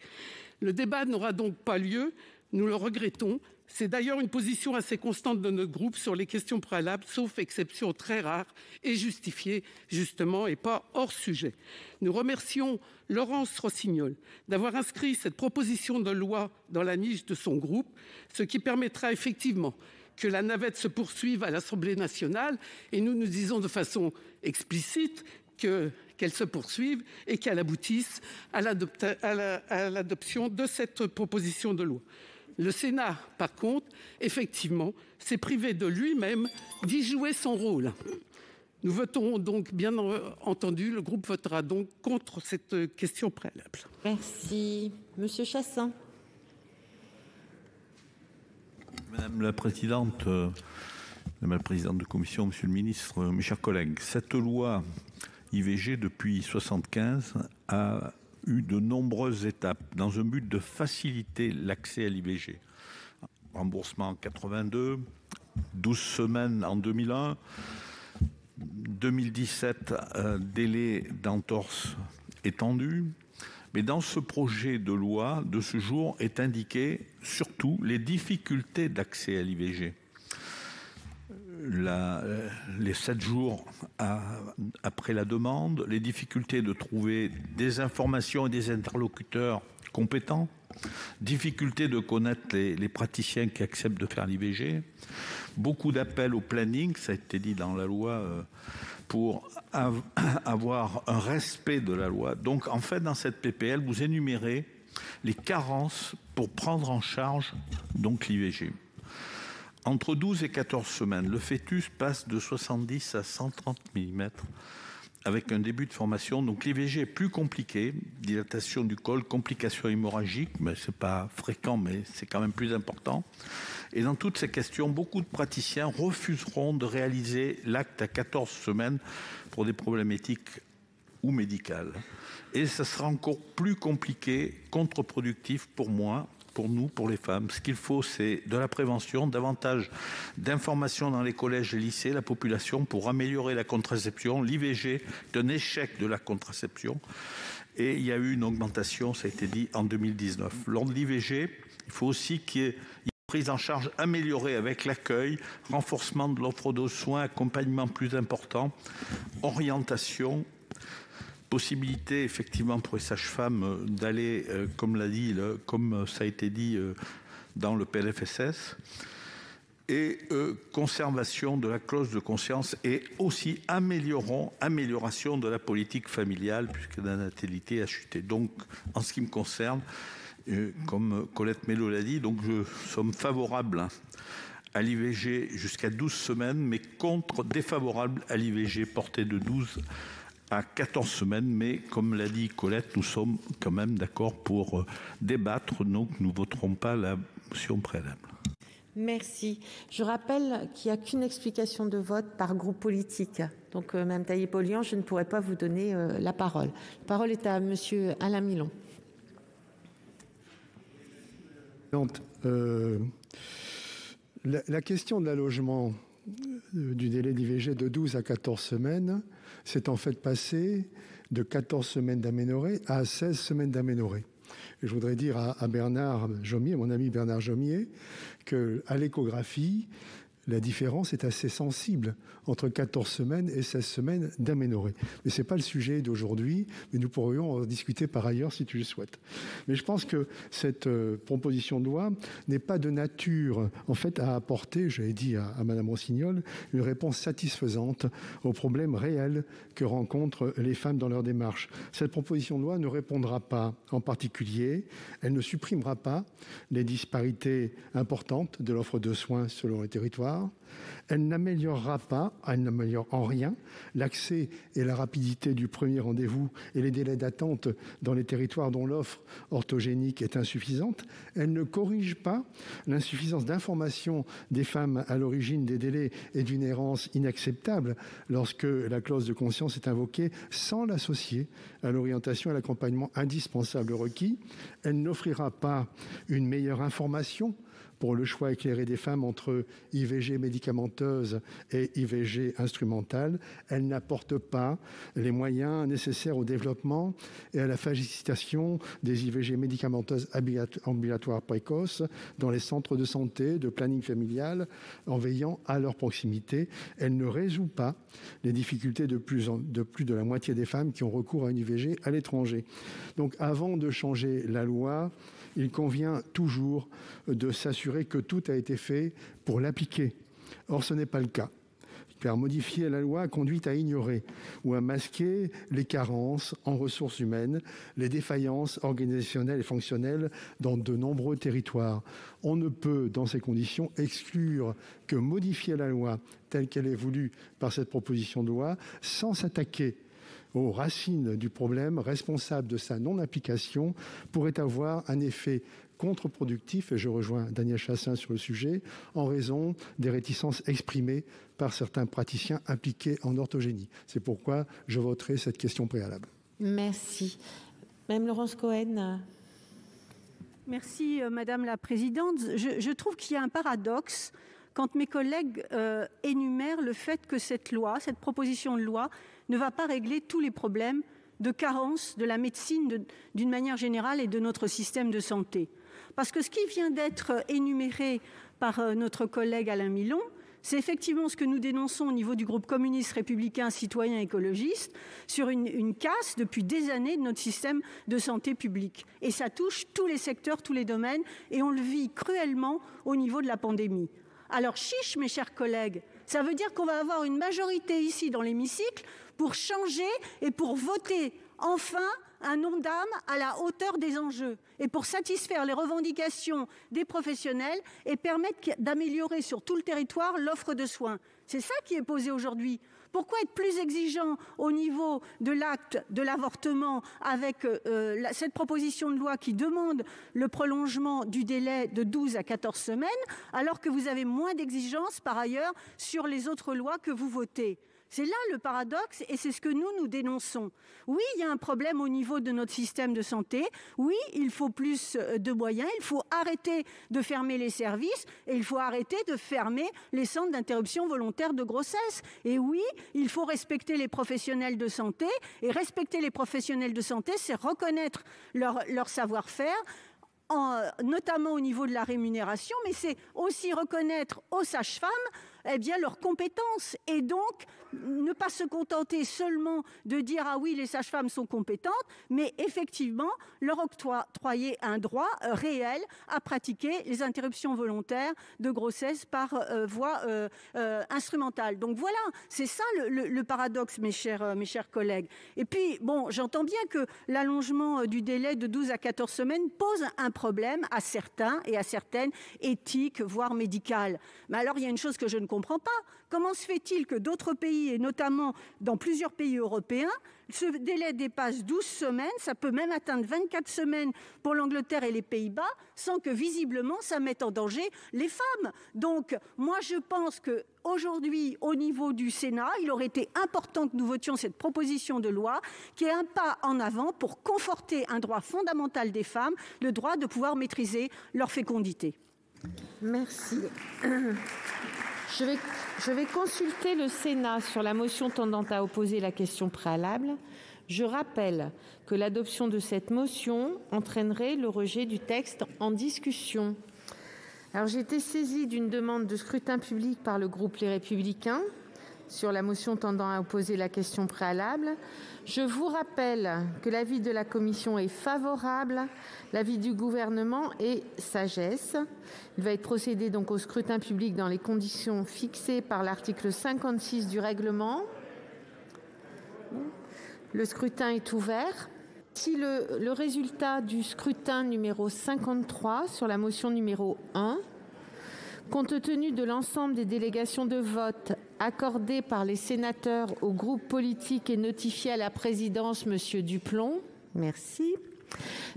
[SPEAKER 6] Le débat n'aura donc pas lieu, nous le regrettons. C'est d'ailleurs une position assez constante de notre groupe sur les questions préalables, sauf exception très rare et justifiée, justement, et pas hors sujet. Nous remercions Laurence Rossignol d'avoir inscrit cette proposition de loi dans la niche de son groupe, ce qui permettra effectivement que la navette se poursuive à l'Assemblée nationale, et nous disons de façon explicite qu'elle se poursuive et qu'elle aboutisse à l'adoption de cette proposition de loi. Le Sénat, par contre, effectivement, s'est privé de lui-même d'y jouer son rôle. Nous voterons donc, bien entendu, le groupe votera donc contre cette question préalable.
[SPEAKER 2] Merci. Monsieur Chassaing.
[SPEAKER 13] Madame la présidente de commission, monsieur le ministre, mes chers collègues, cette loi IVG depuis 1975 a eu de nombreuses étapes dans un but de faciliter l'accès à l'IVG. Remboursement en 82, 12 semaines en 2001, 2017, délai d'entorse étendu. Mais dans ce projet de loi, de ce jour, est indiqué surtout les difficultés d'accès à l'IVG. Les 7 jours après la demande, les difficultés de trouver des informations et des interlocuteurs compétents, difficulté de connaître les praticiens qui acceptent de faire l'IVG, beaucoup d'appels au planning, ça a été dit dans la loi, pour avoir un respect de la loi. Donc, en fait, dans cette PPL, vous énumérez les carences pour prendre en charge donc l'IVG. Entre 12 et 14 semaines, le fœtus passe de 70 à 130 mm avec un début de formation. Donc l'IVG est plus compliqué, dilatation du col, complications hémorragiques, mais c'est pas fréquent, mais c'est quand même plus important. Et dans toutes ces questions, beaucoup de praticiens refuseront de réaliser l'acte à 14 semaines pour des problèmes éthiques ou médicales. Et ça sera encore plus compliqué, contre-productif pour moi, pour nous, pour les femmes. Ce qu'il faut, c'est de la prévention, davantage d'informations dans les collèges et lycées, la population, pour améliorer la contraception. L'IVG est un échec de la contraception. Et il y a eu une augmentation, ça a été dit, en 2019. Lors de l'IVG, il faut aussi qu'il y ait une prise en charge améliorée avec l'accueil, renforcement de l'offre de soins, accompagnement plus important, orientation, possibilité effectivement pour les sages-femmes d'aller, comme ça a été dit dans le PLFSS, et conservation de la clause de conscience et aussi amélioration de la politique familiale puisque la natalité a chuté. Donc, en ce qui me concerne, comme Colette Mélot l'a dit, donc nous sommes favorables à l'IVG jusqu'à 12 semaines, mais défavorables à l'IVG portée de 12 à 14 semaines, mais comme l'a dit Colette, nous sommes quand même d'accord pour débattre, donc nous ne voterons pas la motion préalable.
[SPEAKER 2] Merci. Je rappelle qu'il n'y a qu'une explication de vote par groupe politique. Donc, Mme Taillé-Polian, je ne pourrai pas vous donner la parole. La parole est à M. Alain Milon.
[SPEAKER 14] La question de l'allongement du délai d'IVG de 12 à 14 semaines s'est en fait passée de 14 semaines d'aménorrhée à 16 semaines d'aménorrhée. Et je voudrais dire à Bernard Jomier, mon ami Bernard Jomier, qu'à l'échographie, la différence est assez sensible entre 14 semaines et 16 semaines d'aménorrhée. Mais ce n'est pas le sujet d'aujourd'hui, mais nous pourrions en discuter par ailleurs si tu le souhaites. Mais je pense que cette proposition de loi n'est pas de nature, en fait, à apporter, je l'ai dit à Mme Rossignol, une réponse satisfaisante aux problèmes réels que rencontrent les femmes dans leur démarche. Cette proposition de loi ne répondra pas, en particulier, elle ne supprimera pas les disparités importantes de l'offre de soins selon les territoires. Elle n'améliorera pas, elle n'améliore en rien l'accès et la rapidité du premier rendez-vous et les délais d'attente dans les territoires dont l'offre orthogénique est insuffisante. Elle ne corrige pas l'insuffisance d'information des femmes à l'origine des délais et d'une errance inacceptable lorsque la clause de conscience est invoquée sans l'associer à l'orientation et à l'accompagnement indispensable requis. Elle n'offrira pas une meilleure information pour le choix éclairé des femmes entre IVG médicamenteuse et IVG instrumentale. Elle n'apporte pas les moyens nécessaires au développement et à la facilitation des IVG médicamenteuses ambulatoires précoces dans les centres de santé, de planning familial, en veillant à leur proximité. Elle ne résout pas les difficultés de plus de la moitié des femmes qui ont recours à une IVG à l'étranger. Donc avant de changer la loi, il convient toujours de s'assurer que tout a été fait pour l'appliquer. Or, ce n'est pas le cas. Car modifier la loi conduit à ignorer ou à masquer les carences en ressources humaines, les défaillances organisationnelles et fonctionnelles dans de nombreux territoires. On ne peut, dans ces conditions, exclure que modifier la loi telle qu'elle est voulue par cette proposition de loi sans s'attaquer aux racines du problème responsable de sa non-application pourrait avoir un effet contre-productif, et je rejoins Daniel Chassaing sur le sujet, en raison des réticences exprimées par certains praticiens impliqués en orthogénie. C'est pourquoi je voterai cette question préalable.
[SPEAKER 2] Merci. Madame Laurence Cohen.
[SPEAKER 8] Merci, Madame la Présidente. Je trouve qu'il y a un paradoxe quand mes collègues énumèrent le fait que cette proposition de loi, ne va pas régler tous les problèmes de carence de la médecine d'une manière générale et de notre système de santé. Parce que ce qui vient d'être énuméré par notre collègue Alain Milon, c'est effectivement ce que nous dénonçons au niveau du groupe communiste républicain citoyen écologiste sur une casse depuis des années de notre système de santé publique. Et ça touche tous les secteurs, tous les domaines, et on le vit cruellement au niveau de la pandémie. Alors chiche, mes chers collègues, ça veut dire qu'on va avoir une majorité ici dans l'hémicycle pour changer et pour voter enfin un nom d'âme à la hauteur des enjeux et pour satisfaire les revendications des professionnels et permettre d'améliorer sur tout le territoire l'offre de soins. C'est ça qui est posé aujourd'hui. Pourquoi être plus exigeant au niveau de l'acte de l'avortement avec cette proposition de loi qui demande le prolongement du délai de 12 à 14 semaines, alors que vous avez moins d'exigences par ailleurs sur les autres lois que vous votez? C'est là le paradoxe et c'est ce que nous dénonçons. Oui, il y a un problème au niveau de notre système de santé. Oui, il faut plus de moyens. Il faut arrêter de fermer les services et il faut arrêter de fermer les centres d'interruption volontaire de grossesse. Et oui, il faut respecter les professionnels de santé. Et respecter les professionnels de santé, c'est reconnaître leur savoir-faire, notamment au niveau de la rémunération, mais c'est aussi reconnaître aux sages-femmes leurs compétences et donc ne pas se contenter seulement de dire « ah oui, les sages-femmes sont compétentes », mais effectivement leur octroyer un droit réel à pratiquer les interruptions volontaires de grossesse par voie instrumentale. Donc voilà, c'est ça le paradoxe, mes chers collègues. Et puis, bon, j'entends bien que l'allongement du délai de 12 à 14 semaines pose un problème à certains et à certaines éthiques, voire médicales. Mais alors, il y a une chose que je ne comprends pas. Comment se fait-il que d'autres pays, et notamment dans plusieurs pays européens, ce délai dépasse 12 semaines, ça peut même atteindre 24 semaines pour l'Angleterre et les Pays-Bas, sans que visiblement ça mette en danger les femmes. Donc moi je pense qu'aujourd'hui, au niveau du Sénat, il aurait été important que nous votions cette proposition de loi qui est un pas en avant pour conforter un droit fondamental des femmes, le droit de pouvoir maîtriser leur fécondité.
[SPEAKER 2] Merci. Je vais consulter le Sénat sur la motion tendant à opposer la question préalable. Je rappelle que l'adoption de cette motion entraînerait le rejet du texte en discussion. Alors, j'ai été saisie d'une demande de scrutin public par le groupe Les Républicains sur la motion tendant à opposer la question préalable. Je vous rappelle que l'avis de la commission est favorable, l'avis du gouvernement est sagesse. Il va être procédé donc au scrutin public dans les conditions fixées par l'article 56 du règlement. Le scrutin est ouvert. Si le résultat du scrutin numéro 53 sur la motion numéro 1, compte tenu de l'ensemble des délégations de vote accordées par les sénateurs aux groupes politiques et notifiées à la présidence, Monsieur Duplon, merci.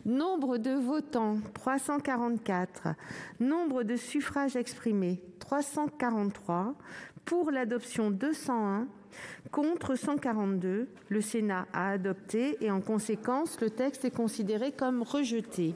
[SPEAKER 2] Nombre de votants, 344. Nombre de suffrages exprimés, 343. Pour l'adoption, 201. Contre 142. Le Sénat a adopté et en conséquence, le texte est considéré comme rejeté.